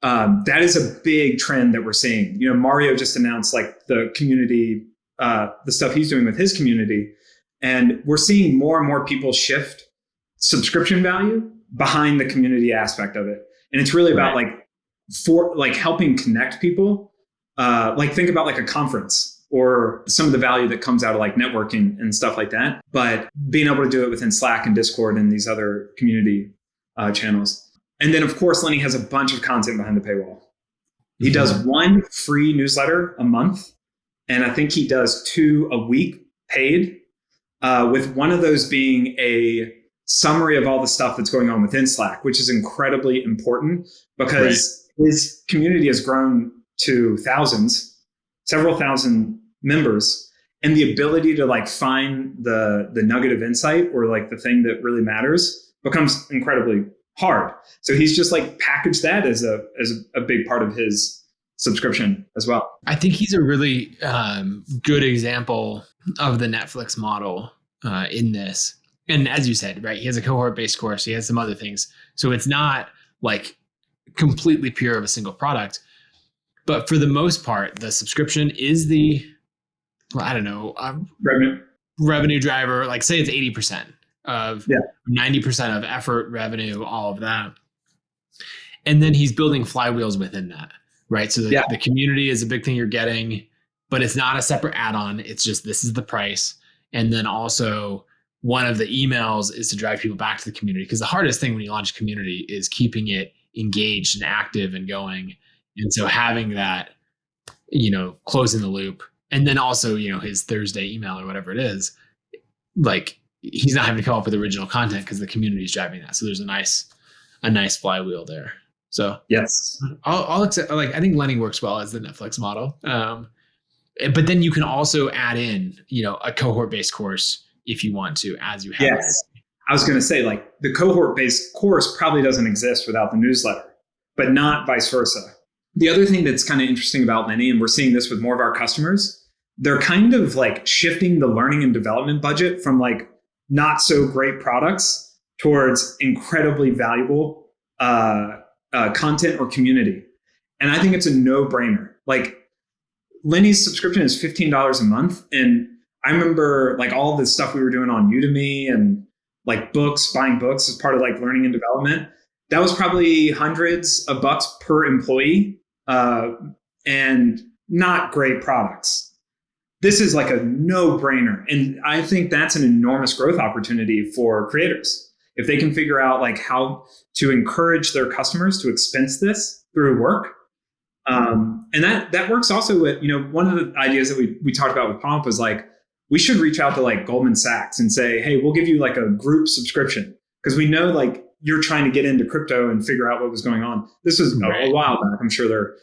Speaker 1: that is a big trend that we're seeing. Mario just announced the community, the stuff he's doing with his community. And we're seeing more and more people shift subscription value behind the community aspect of it. And it's really about helping connect people. Think about a conference or some of the value that comes out of networking and stuff like that. But being able to do it within Slack and Discord and these other community channels. And then, of course, Lenny has a bunch of content behind the paywall. He does one free newsletter a month. And I think he does 2 a week paid, with one of those being a summary of all the stuff that's going on within Slack, which is incredibly important because his community has grown to several thousand members. And the ability to find the nugget of insight or the thing that really matters becomes incredibly hard. So he's just packaged that as a big part of his subscription as well.
Speaker 2: I think he's a really good example of the Netflix model in this. And as you said, right, he has a cohort-based course. He has some other things. So it's not like completely pure of a single product. But for the most part, the subscription is the, revenue driver. Like say it's 80% of 90% of effort, revenue, all of that. And then he's building flywheels within that, right? So the community is a big thing you're getting, but it's not a separate add-on. It's just, this is the price. And then also one of the emails is to drive people back to the community, because the hardest thing when you launch a community is keeping it engaged and active and going. And so having that, closing the loop, and then also, his Thursday email or whatever it is, like he's not having to come up with original content because the community is driving that. So there's a nice flywheel there. So
Speaker 1: yes,
Speaker 2: I'll accept, like, I think Lenny works well as the Netflix model. But then you can also add in, a cohort-based course if you want to, as you have.
Speaker 1: Yes. I was going to say, like, the cohort-based course probably doesn't exist without the newsletter, but not vice versa. The other thing that's kind of interesting about Lenny, and we're seeing this with more of our customers, they're kind of like shifting the learning and development budget from like not so great products towards incredibly valuable content or community. And I think it's a no-brainer. Like, Lenny's subscription is $15 a month. And I remember like all the stuff we were doing on Udemy and like buying books as part of like learning and development. That was probably hundreds of bucks per employee and not great products. This is like a no-brainer. And I think that's an enormous growth opportunity for creators. If they can figure out like how to encourage their customers to expense this through work. And that works also with, one of the ideas that we talked about with Pomp was like, we should reach out to like Goldman Sachs and say, hey, we'll give you like a group subscription. Because we know like you're trying to get into crypto and figure out what was going on. This was a while back. I'm sure they're,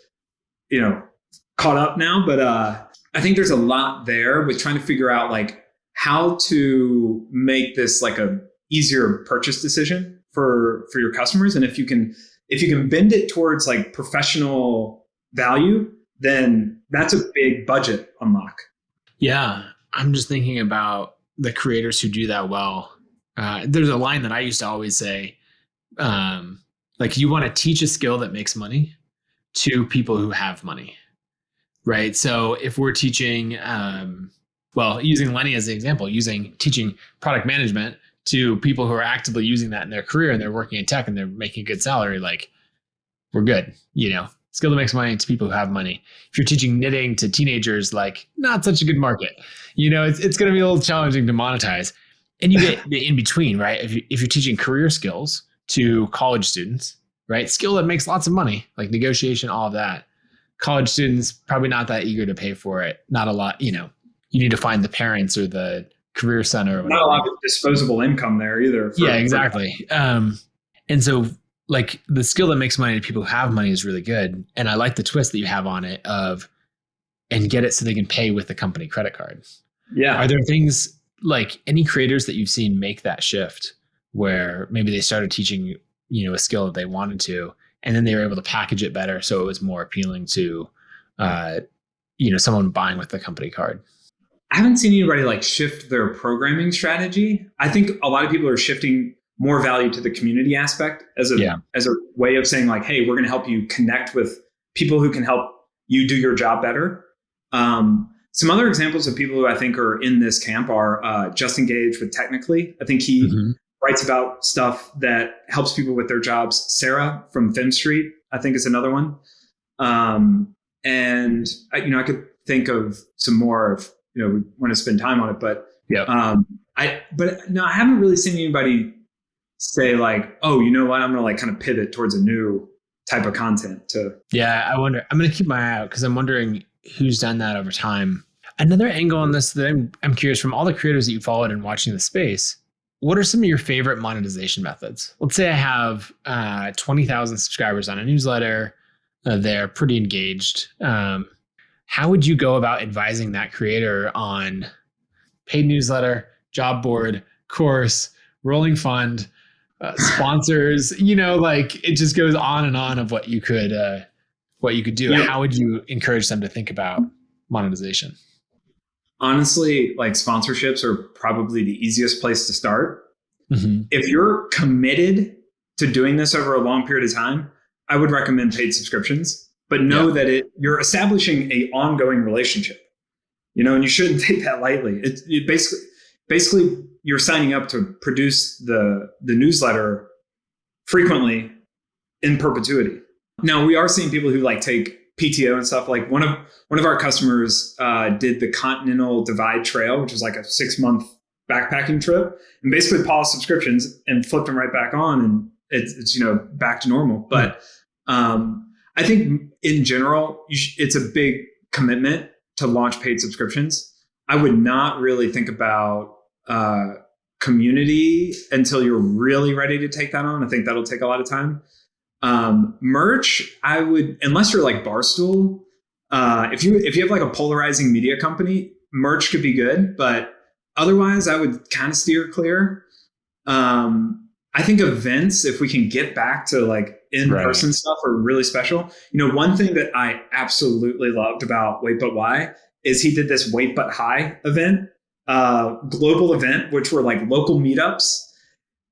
Speaker 1: caught up now, but I think there's a lot there with trying to figure out like how to make this like a easier purchase decision for your customers. And if you can bend it towards like professional value, then that's a big budget unlock.
Speaker 2: Yeah. I'm just thinking about the creators who do that well. There's a line that I used to always say, like, you want to teach a skill that makes money to people who have money, right? So if we're teaching, using Lenny as an example, teaching product management to people who are actively using that in their career and they're working in tech and they're making a good salary, like, we're good, skill that makes money to people who have money. If you're teaching knitting to teenagers, like, not such a good market. It's going to be a little challenging to monetize. And you get the in between, right? If you're teaching career skills to college students, right? Skill that makes lots of money, like negotiation, all of that. College students, probably not that eager to pay for it. Not a lot, you need to find the parents or the career center. Or whatever.
Speaker 1: Not a lot of disposable income there either.
Speaker 2: Yeah, exactly. And so like the skill that makes money to people who have money is really good. And I like the twist that you have on it and get it so they can pay with the company credit card.
Speaker 1: Yeah.
Speaker 2: Are there things like any creators that you've seen make that shift where maybe they started teaching, a skill that they wanted to, and then they were able to package it better so it was more appealing to, someone buying with the company card?
Speaker 1: I haven't seen anybody like shift their programming strategy. I think a lot of people are shifting more value to the community aspect as a way of saying like, hey, we're going to help you connect with people who can help you do your job better. Some other examples of people who I think are in this camp are Just Engage with Technically. I think he writes about stuff that helps people with their jobs. Sarah from Thin Street, I think, is another one. And I could think of some more of, we want to spend time on it, but I haven't really seen anybody say like, oh, you know what, I'm going to like kind of pivot towards a new type of content to.
Speaker 2: Yeah, I wonder. I'm going to keep my eye out because I'm wondering who's done that over time. Another angle on this that I'm curious, from all the creators that you followed and watching the space, what are some of your favorite monetization methods? Let's say I have 20,000 subscribers on a newsletter. They're pretty engaged. How would you go about advising that creator on paid newsletter, job board, course, rolling fund, sponsors? Like it just goes on and on of what you could what you could do, how would you encourage them to think about monetization?
Speaker 1: Honestly, like sponsorships are probably the easiest place to start.
Speaker 2: Mm-hmm.
Speaker 1: If you're committed to doing this over a long period of time, I would recommend paid subscriptions, but know that you're establishing a ongoing relationship, and you shouldn't take that lightly. It basically you're signing up to produce the newsletter frequently in perpetuity. Now we are seeing people who like take PTO and stuff. Like one of our customers did the Continental Divide Trail, which was like a 6-month backpacking trip, and basically paused subscriptions and flipped them right back on, and it's back to normal. But I think in general, it's a big commitment to launch paid subscriptions. I would not really think about community until you're really ready to take that on. I think that'll take a lot of time. Merch, I would, unless you're like Barstool, if you have like a polarizing media company, merch could be good, but otherwise I would kind of steer clear. I think events, if we can get back to like in-person stuff, are really special. One thing that I absolutely loved about Wait But Why is he did this Wait But High event, global event, which were like local meetups.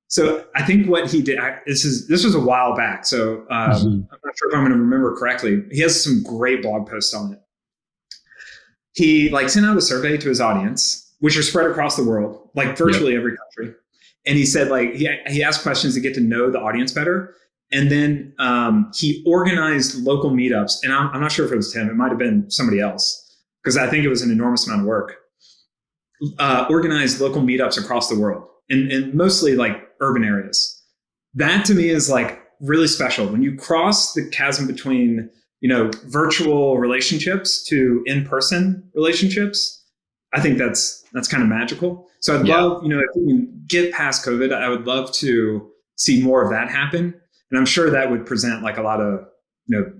Speaker 1: So I think what he did, this was a while back, so I'm not sure if I'm going to remember correctly. He has some great blog posts on it. He like sent out a survey to his audience, which are spread across the world, like virtually every country. And he said like he asked questions to get to know the audience better. And then he organized local meetups. And I'm not sure if it was Tim. It might have been somebody else, because I think it was an enormous amount of work. Organized local meetups across the world, and mostly like urban areas. That to me is like really special. When you cross the chasm between, virtual relationships to in-person relationships, I think that's kind of magical. So I'd love, if we can get past COVID, I would love to see more of that happen. And I'm sure that would present like a lot of,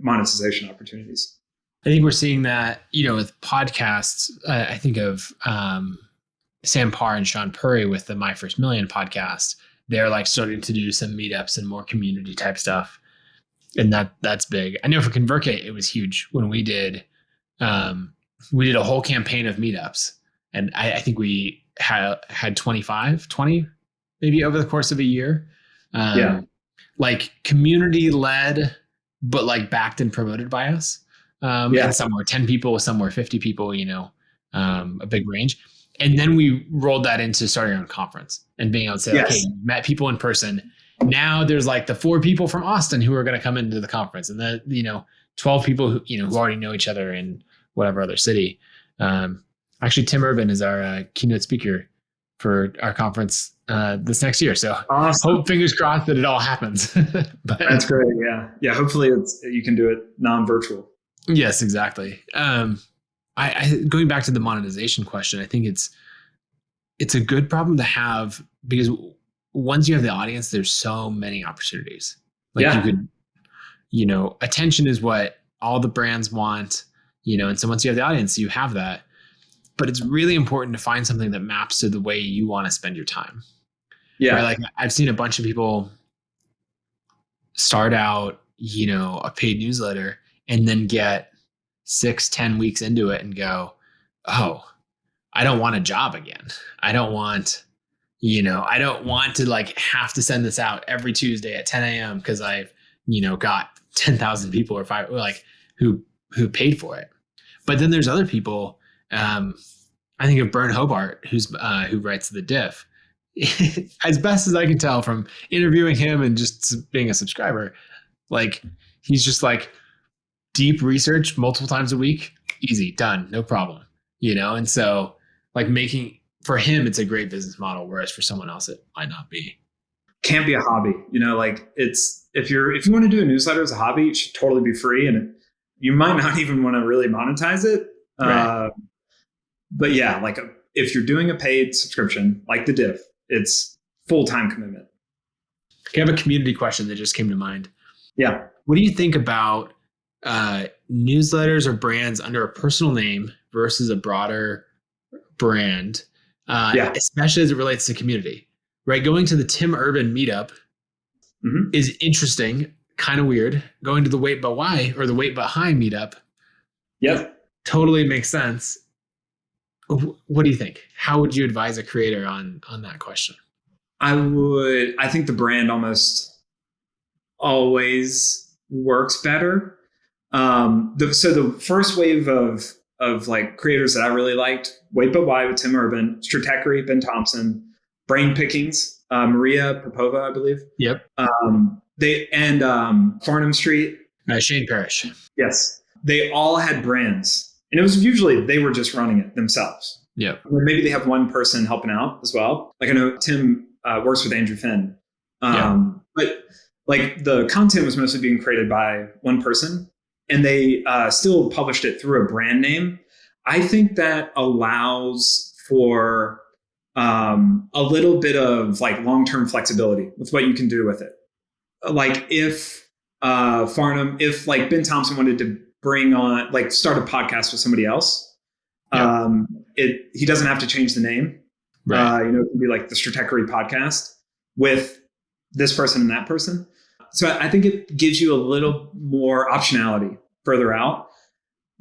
Speaker 1: monetization opportunities.
Speaker 2: I think we're seeing that, with podcasts. I think of Sam Parr and Sean Purry with the My First Million podcast. They're like starting to do some meetups and more community type stuff. And that's big. I know for ConvertKit, it was huge when we did a whole campaign of meetups. And I think we had 20 maybe over the course of a year. Like community led, but like backed and promoted by us. And some were 10 people, some were 50 people, a big range. And then we rolled that into starting our own conference and being able to say, okay, you met people in person. Now there's like the 4 people from Austin who are going to come into the conference, and the 12 people who who already know each other in whatever other city. Actually, Tim Urban is our keynote speaker for our conference this next year. So
Speaker 1: awesome.
Speaker 2: Hope, fingers crossed, that it all happens. But,
Speaker 1: that's great. Yeah. Hopefully you can do it non-virtual.
Speaker 2: Yes, exactly. I going back to the monetization question, I think it's a good problem to have, because once you have the audience, there's so many opportunities. Like you could, attention is what all the brands want, and so once you have the audience, you have that. But it's really important to find something that maps to the way you want to spend your time. Yeah. Right? Like I've seen a bunch of people start out, a paid newsletter and then get 6-10 weeks into it and go, oh, I don't want a job again. I don't want to like have to send this out every Tuesday at 10 a.m. because I've, got 10,000 people or 5 like who paid for it. But then there's other people. I think of Bern Hobart, who writes the Diff. As best as I can tell from interviewing him and just being a subscriber, like he's just like deep research multiple times a week, easy, done, no problem, And so like for him, it's a great business model, whereas for someone else, it might not be.
Speaker 1: Can't be a hobby, like it's if you want to do a newsletter as a hobby, it should totally be free, and you might not even want to really monetize it. Right. But yeah, like if you're doing a paid subscription like the Diff, it's full-time commitment.
Speaker 2: I have a community question that just came to mind.
Speaker 1: Yeah.
Speaker 2: What do you think about newsletters or brands under a personal name versus a broader brand, especially as it relates to community, right? Going to the Tim Urban meetup is interesting kind of weird. Going to the Wait But Why or the Wait But Hi meetup.
Speaker 1: Yep.
Speaker 2: Totally makes sense. What do you think? How would you advise a creator on that question?
Speaker 1: I think the brand almost always works better. So the first wave of like creators that I really liked, Wait But Why with Tim Urban, Stratechery, Ben Thompson, Brain Pickings, Maria Popova, I believe.
Speaker 2: Yep.
Speaker 1: Farnham Street.
Speaker 2: Shane Parrish.
Speaker 1: Yes. They all had brands. And it was usually they were just running it themselves.
Speaker 2: Yeah.
Speaker 1: Or maybe they have one person helping out as well. Like I know Tim works with Andrew Finn. But like the content was mostly being created by one person and they still published it through a brand name. I think that allows for a little bit of like long-term flexibility with what you can do with it. Like if like Ben Thompson wanted to bring on, like start a podcast with somebody else, he doesn't have to change the name. Right. It can be like the Stratechery podcast with this person and that person. So I think it gives you a little more optionality further out.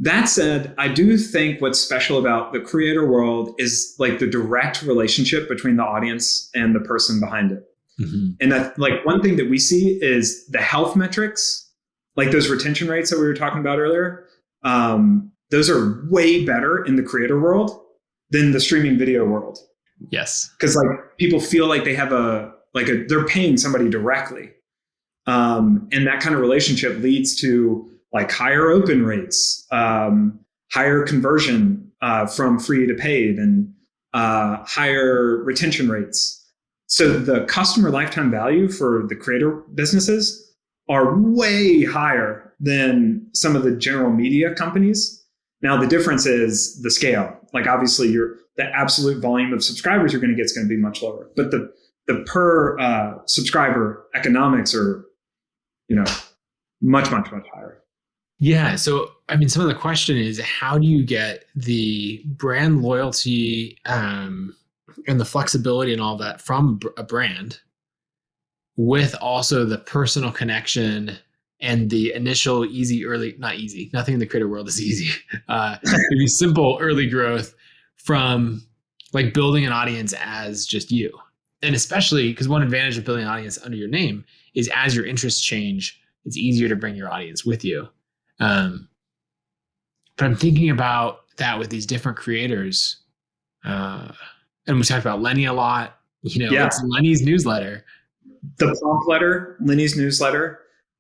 Speaker 1: That said, I do think what's special about the creator world is like the direct relationship between the audience and the person behind it. Mm-hmm. And that, like, one thing that we see is the health metrics, like those retention rates that we were talking about earlier. Those are way better in the creator world than the streaming video world.
Speaker 2: Yes.
Speaker 1: Because like people feel like they have they're paying somebody directly. And that kind of relationship leads to like higher open rates, higher conversion from free to paid, and higher retention rates. So the customer lifetime value for the creator businesses are way higher than some of the general media companies. Now, the difference is the scale. Like obviously the absolute volume of subscribers you're going to get is going to be much lower, but the per subscriber economics are, much, much, much higher.
Speaker 2: Yeah. So, I mean, some of the question is, how do you get the brand loyalty and the flexibility and all that from a brand with also the personal connection and the initial nothing in the creator world is easy. Maybe simple early growth from like building an audience as just you. And especially because one advantage of building an audience under your name is as your interests change, it's easier to bring your audience with you. But I'm thinking about that with these different creators. And we talked about Lenny a lot. It's Lenny's newsletter.
Speaker 1: The prompt letter, Lenny's newsletter.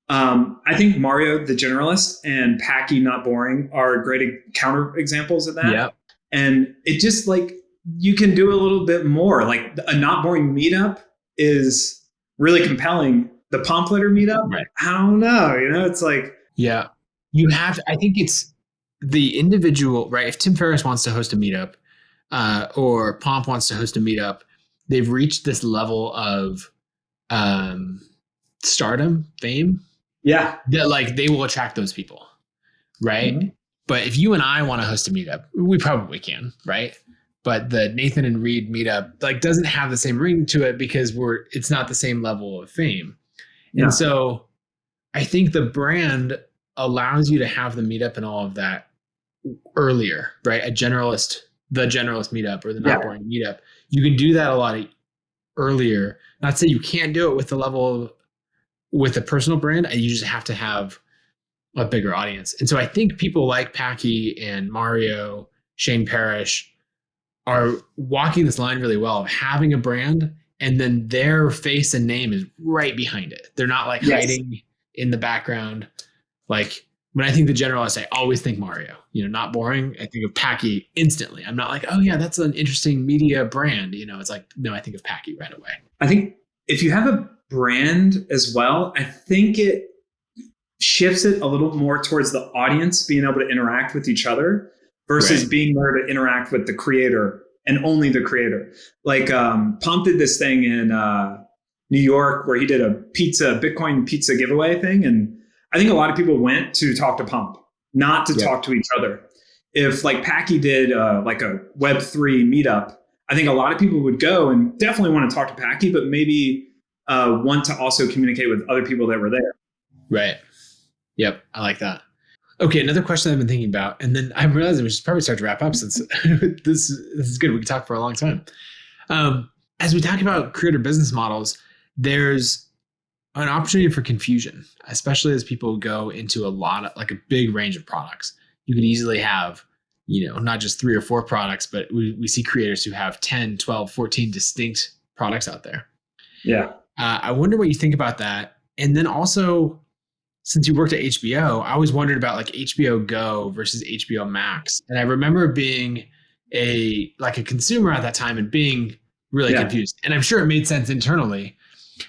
Speaker 1: I think Mario the Generalist and Packy Not Boring are great counter examples of that. Yep. And it just like, you can do a little bit more. Like a Not Boring meetup is really compelling. The prompt letter meetup, right. I don't know. It's like,
Speaker 2: yeah, you have to, I think it's the individual, right? If Tim Ferriss wants to host a meetup, or Pomp wants to host a meetup, they've reached this level of stardom, fame.
Speaker 1: Yeah.
Speaker 2: That like they will attract those people. Right. Mm-hmm. But if you and I want to host a meetup, we probably can, right? But the Nathan and Reid meetup like doesn't have the same ring to it because it's not the same level of fame. Yeah. And so I think the brand allows you to have the meetup and all of that earlier, right? The generalist meetup or the Not Boring meetup. You can do that a lot earlier. Not to say you can't do it with a personal brand. You just have to have a bigger audience. And so I think people like Packy and Mario, Shane Parrish are walking this line really well of having a brand and then their face and name is right behind it. They're not like hiding in the background. Like when I think the generalist, I always think Mario, Not Boring. I think of Packy instantly. I'm not like, oh yeah, that's an interesting media brand. It's like, no, I think of Packy right away.
Speaker 1: I think if you have a brand as well, I think it shifts it a little more towards the audience being able to interact with each other versus being there to interact with the creator and only the creator. Like Pomp did this thing in New York where he did a Bitcoin pizza giveaway thing. And I think a lot of people went to talk to Pomp, not to talk to each other. If like Packy did like a Web3 meetup, I think a lot of people would go and definitely want to talk to Packy, but maybe want to also communicate with other people that were there.
Speaker 2: Right. Yep. I like that. Okay. Another question I've been thinking about, and then I'm realizing we should probably start to wrap up since this is good. We can talk for a long time. As we talk about creator business models, there's an opportunity for confusion, especially as people go into a lot of like a big range of products. You could easily have, not just 3 or 4 products, but we see creators who have 10, 12, 14 distinct products out there.
Speaker 1: Yeah.
Speaker 2: I wonder what you think about that. And then also, since you worked at HBO, I always wondered about like HBO Go versus HBO Max. And I remember being a consumer at that time and being really confused. And I'm sure it made sense internally,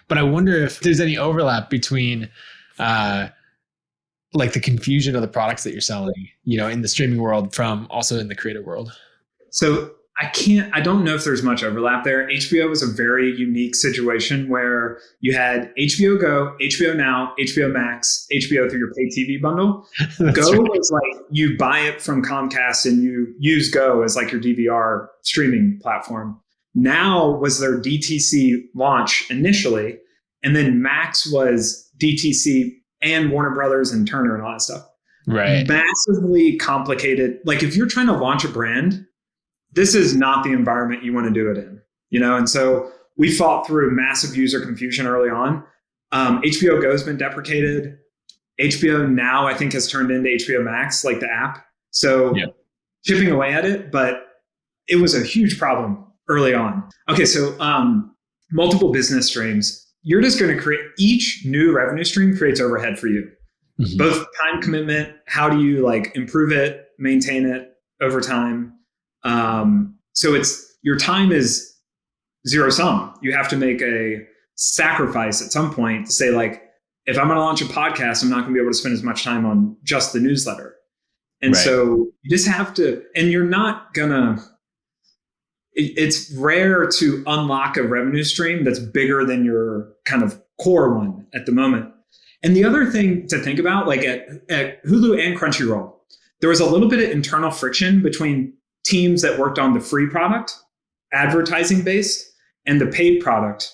Speaker 2: but I wonder if there's any overlap between like the confusion of the products that you're selling, in the streaming world from also in the creative world.
Speaker 1: So I don't know if there's much overlap there. HBO was a very unique situation where you had HBO Go, HBO Now, HBO Max, HBO through your pay TV bundle. Go right. was like you buy it from Comcast and you use Go as like your DVR streaming platform. Now was their DTC launch initially, and then Max was DTC and Warner Brothers and Turner and all that stuff.
Speaker 2: Right.
Speaker 1: Massively complicated. Like if you're trying to launch a brand, this is not the environment you want to do it in, And so we fought through massive user confusion early on. HBO Go has been deprecated. HBO Now, I think, has turned into HBO Max, like the app. So chipping away at it, but it was a huge problem early on. Okay, so multiple business streams. You're just going to create each new revenue stream creates overhead for you. Mm-hmm. Both time commitment, how do you like improve it, maintain it over time? So your time is zero sum. You have to make a sacrifice at some point to say like, if I'm going to launch a podcast, I'm not going to be able to spend as much time on just the newsletter. And so you just have to, and you're not gonna, it's rare to unlock a revenue stream that's bigger than your kind of core one at the moment. And the other thing to think about, like at Hulu and Crunchyroll, there was a little bit of internal friction between teams that worked on the free product, advertising based, and the paid product,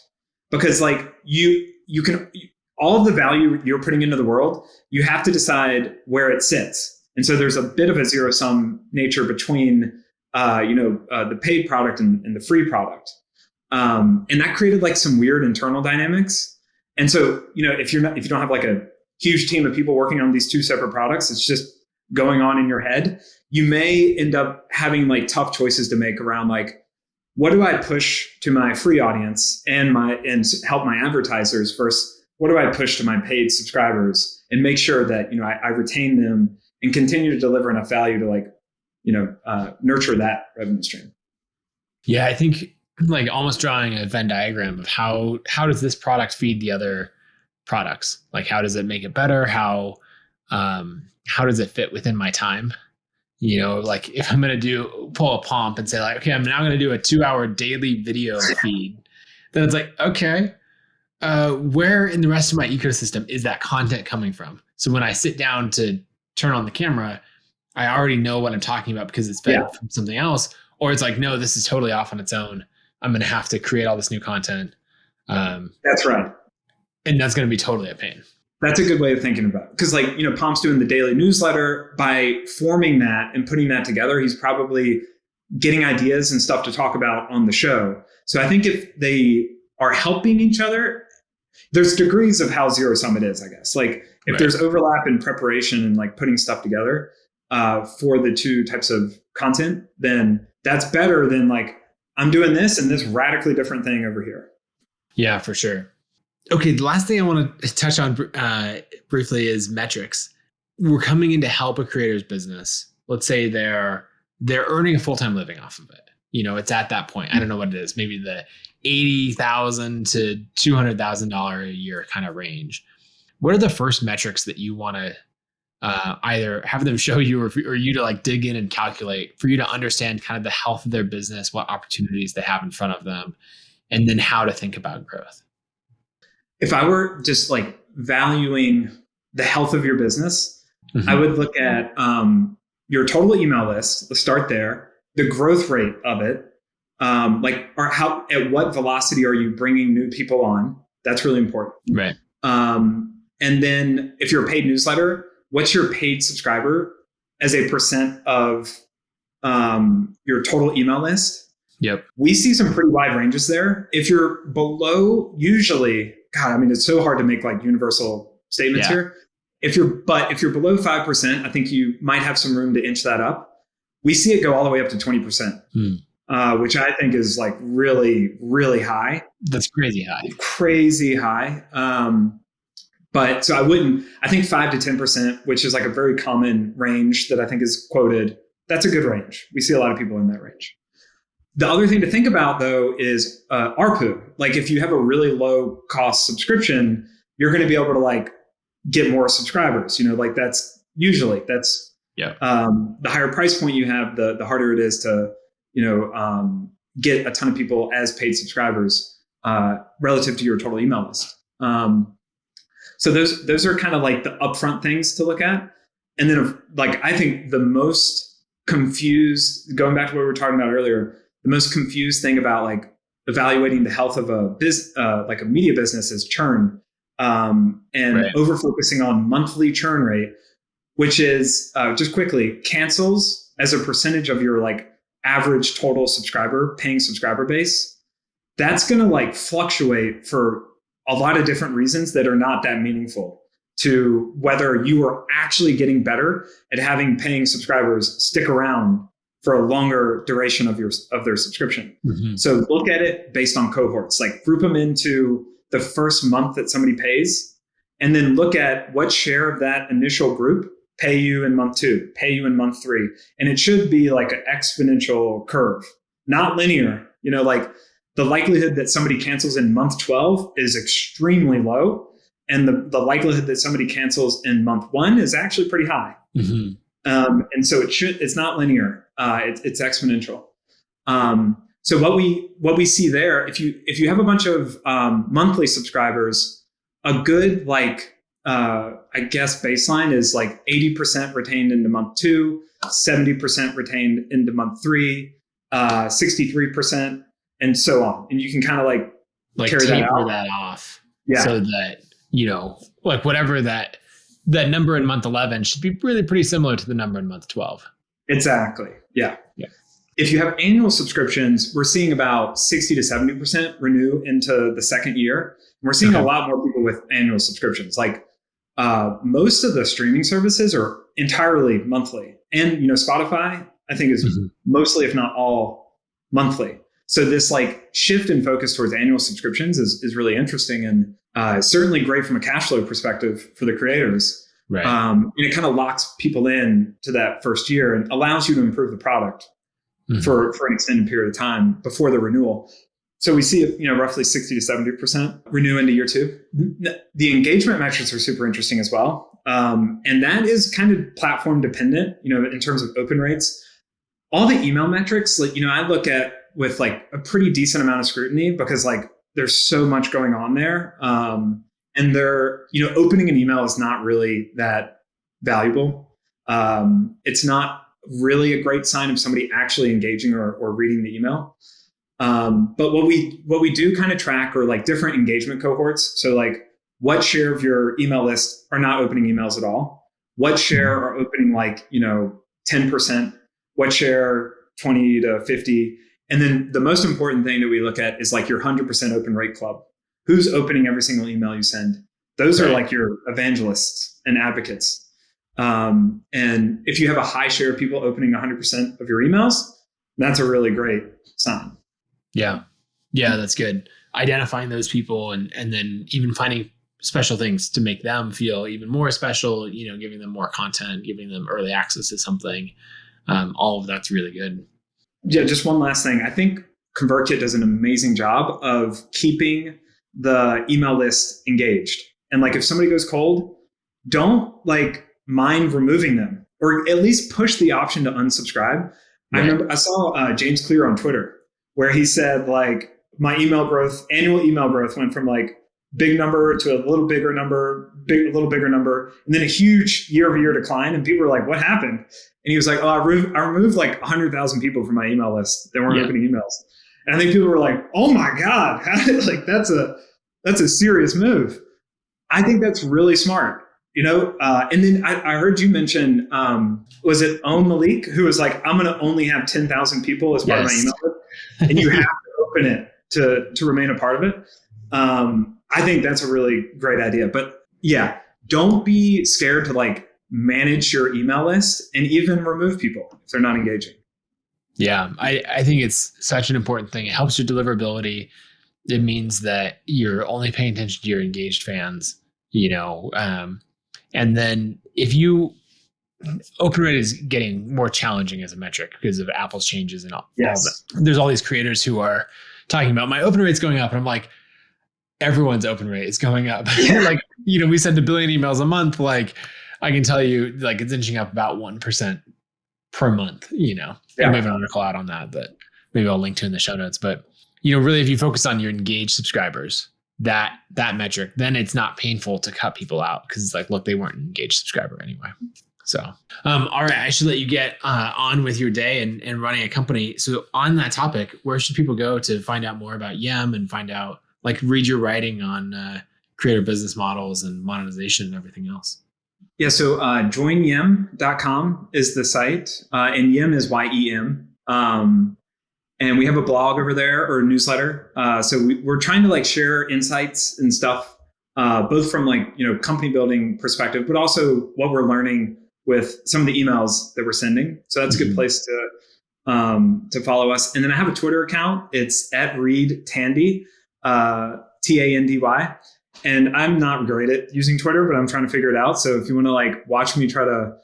Speaker 1: because like you can, all of the value you're putting into the world, you have to decide where it sits. And so there's a bit of a zero sum nature between, the paid product and the free product. And that created like some weird internal dynamics. And so, if you don't have like a huge team of people working on these two separate products, it's just going on in your head. You may end up having like tough choices to make around like, what do I push to my free audience and help my advertisers versus what do I push to my paid subscribers and make sure that, I retain them and continue to deliver enough value to like, nurture that revenue stream.
Speaker 2: Yeah, I think like almost drawing a Venn diagram of how does this product feed the other products? Like how does it make it better? How does it fit within my time? Like if I'm going to pull a pomp and say like, okay, I'm now going to do a 2-hour daily video feed, then it's like, okay, where in the rest of my ecosystem is that content coming from? So when I sit down to turn on the camera, I already know what I'm talking about because it's fed from something else, or it's like, no, this is totally off on its own. I'm going to have to create all this new content.
Speaker 1: That's right.
Speaker 2: And that's going to be totally a pain.
Speaker 1: That's a good way of thinking about it. Because like, Pomp's doing the daily newsletter. By forming that and putting that together, he's probably getting ideas and stuff to talk about on the show. So I think if they are helping each other, there's degrees of how zero sum it is, I guess. Like if there's overlap in preparation and like putting stuff together for the two types of content, then that's better than like, I'm doing this and this radically different thing over here.
Speaker 2: Yeah, for sure. Okay, the last thing I want to touch on briefly is metrics. We're coming in to help a creator's business. Let's say they're earning a full-time living off of it. It's at that point. I don't know what it is. Maybe the $80,000 to $200,000 a year kind of range. What are the first metrics that you want to either have them show you or you to like dig in and calculate for you to understand kind of the health of their business, what opportunities they have in front of them, and then how to think about growth?
Speaker 1: If I were just like valuing the health of your business, I would look at your total email list. Let's start there. The growth rate of it, at what velocity are you bringing new people on? That's really important.
Speaker 2: Right.
Speaker 1: And then if you're a paid newsletter, what's your paid subscriber as a percent of your total email list?
Speaker 2: Yep.
Speaker 1: We see some pretty wide ranges there. If you're below, usually, God, I mean, it's so hard to make like universal statements here. If you're below 5%, I think you might have some room to inch that up. We see it go all the way up to 20%, which I think is like really, really high.
Speaker 2: That's crazy high.
Speaker 1: Crazy high. But so I think 5 to 10%, which is like a very common range that I think is quoted. That's a good range. We see a lot of people in that range. The other thing to think about though is ARPU. Like if you have a really low cost subscription, you're going to be able to like get more subscribers. Like that's the higher price point you have, the harder it is to get a ton of people as paid subscribers relative to your total email list. So those are kind of like the upfront things to look at. And then like I think the most confused, going back to what we were talking about earlier, the most confused thing about like evaluating the health of like a media business is churn, and over focusing on monthly churn rate, which is just quickly cancels as a percentage of your like average total paying subscriber base. That's going to like fluctuate for a lot of different reasons that are not that meaningful to whether you are actually getting better at having paying subscribers stick around for a longer duration of their subscription. Mm-hmm. So look at it based on cohorts, like group them into the first month that somebody pays, and then look at what share of that initial group pay you in month 2, pay you in month 3. And it should be like an exponential curve, not linear. Like the likelihood that somebody cancels in month 12 is extremely low. And the likelihood that somebody cancels in month 1 is actually pretty high. Mm-hmm. And so it's not linear. It's exponential. So what we see there, if you have a bunch of monthly subscribers, a good I guess baseline is like 80% retained into month 2, 70% retained into month 3, 63%, and so on. And you can kind of like carry that off. Yeah.
Speaker 2: So that, like whatever that number in month 11 should be really pretty similar to the number in month 12.
Speaker 1: Exactly. Yeah. If you have annual subscriptions, we're seeing about 60 to 70% renew into the second year. And we're seeing a lot more people with annual subscriptions. Like most of the streaming services are entirely monthly. And, Spotify, I think is mostly, if not all, monthly. So this like shift in focus towards annual subscriptions is really interesting and certainly great from a cash flow perspective for the creators.
Speaker 2: Right.
Speaker 1: And it kind of locks people in to that first year and allows you to improve the product for an extended period of time before the renewal. So we see, roughly 60 to 70% renew into year 2. The engagement metrics are super interesting as well. And that is kind of platform dependent, in terms of open rates. All the email metrics, I look at with like a pretty decent amount of scrutiny because like there's so much going on there. And they're, opening an email is not really that valuable. It's not really a great sign of somebody actually engaging or reading the email. But what we do kind of track are like different engagement cohorts. So like what share of your email list are not opening emails at all? What share are opening 10%? What share 20 to 50? And then the most important thing that we look at is like your 100% open rate club. Who's opening every single email you send? Those are like your evangelists and advocates. And if you have a high share of people opening 100% of your emails, that's a really great sign.
Speaker 2: Yeah. Yeah, that's good. Identifying those people and then even finding special things to make them feel even more special, giving them more content, giving them early access to something. All of that's really good.
Speaker 1: Yeah, just one last thing. I think ConvertKit does an amazing job of keeping the email list engaged. And like if somebody goes cold, don't mind removing them, or at least push the option to unsubscribe. Right. I remember I saw James Clear on Twitter where he said my annual email growth went from big number to a little bigger number, a little bigger number, and then a huge year-over-year decline. And people were like, what happened? And he was like, I removed 100,000 people from my email list that weren't opening emails. And I think people were like, oh my God, that's a serious move. I think that's really smart. And then I heard you mention, was it Malik, who was like, I'm going to only have 10,000 people as part of my email list, and you have to open it to remain a part of it. I think that's a really great idea. But yeah, don't be scared to like manage your email list and even remove people if they're not engaging.
Speaker 2: Yeah, I think it's such an important thing. It helps your deliverability. It means that you're only paying attention to your engaged fans, and then if you open rate is getting more challenging as a metric because of Apple's changes and all that. There's all these creators who are talking about my open rate's going up. And I'm like, everyone's open rate is going up.
Speaker 1: Yeah.
Speaker 2: Like, we send 1 billion emails a month. Like I can tell you, like it's inching up about 1% per month, And we have an article out on that maybe I'll link to in the show notes. But, really, if you focus on your engaged subscribers, that metric, then it's not painful to cut people out because it's like, look, they weren't an engaged subscriber anyway. So, all right, I should let you get on with your day and running a company. So on that topic, where should people go to find out more about Yem and find out, like read your writing on creator business models and monetization and everything else?
Speaker 1: Yeah, so joinyem.com is the site, and Yem is YEM. And we have a blog over there or a newsletter. So we're trying to like share insights and stuff, both from like, company building perspective, but also what we're learning with some of the emails that we're sending. So that's a good place to follow us. And then I have a Twitter account. It's @ReidTandy, TANDY. And I'm not great at using Twitter, but I'm trying to figure it out. So if you want to like watch me try to,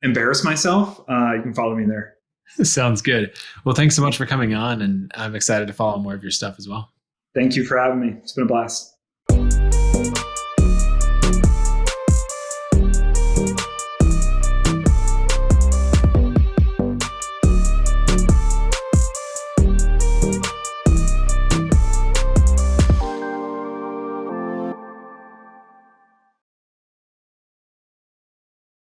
Speaker 1: embarrass myself, you can follow me there.
Speaker 2: Sounds good. Well, thanks so much for coming on, and I'm excited to follow more of your stuff as well.
Speaker 1: Thank you for having me. It's been a blast.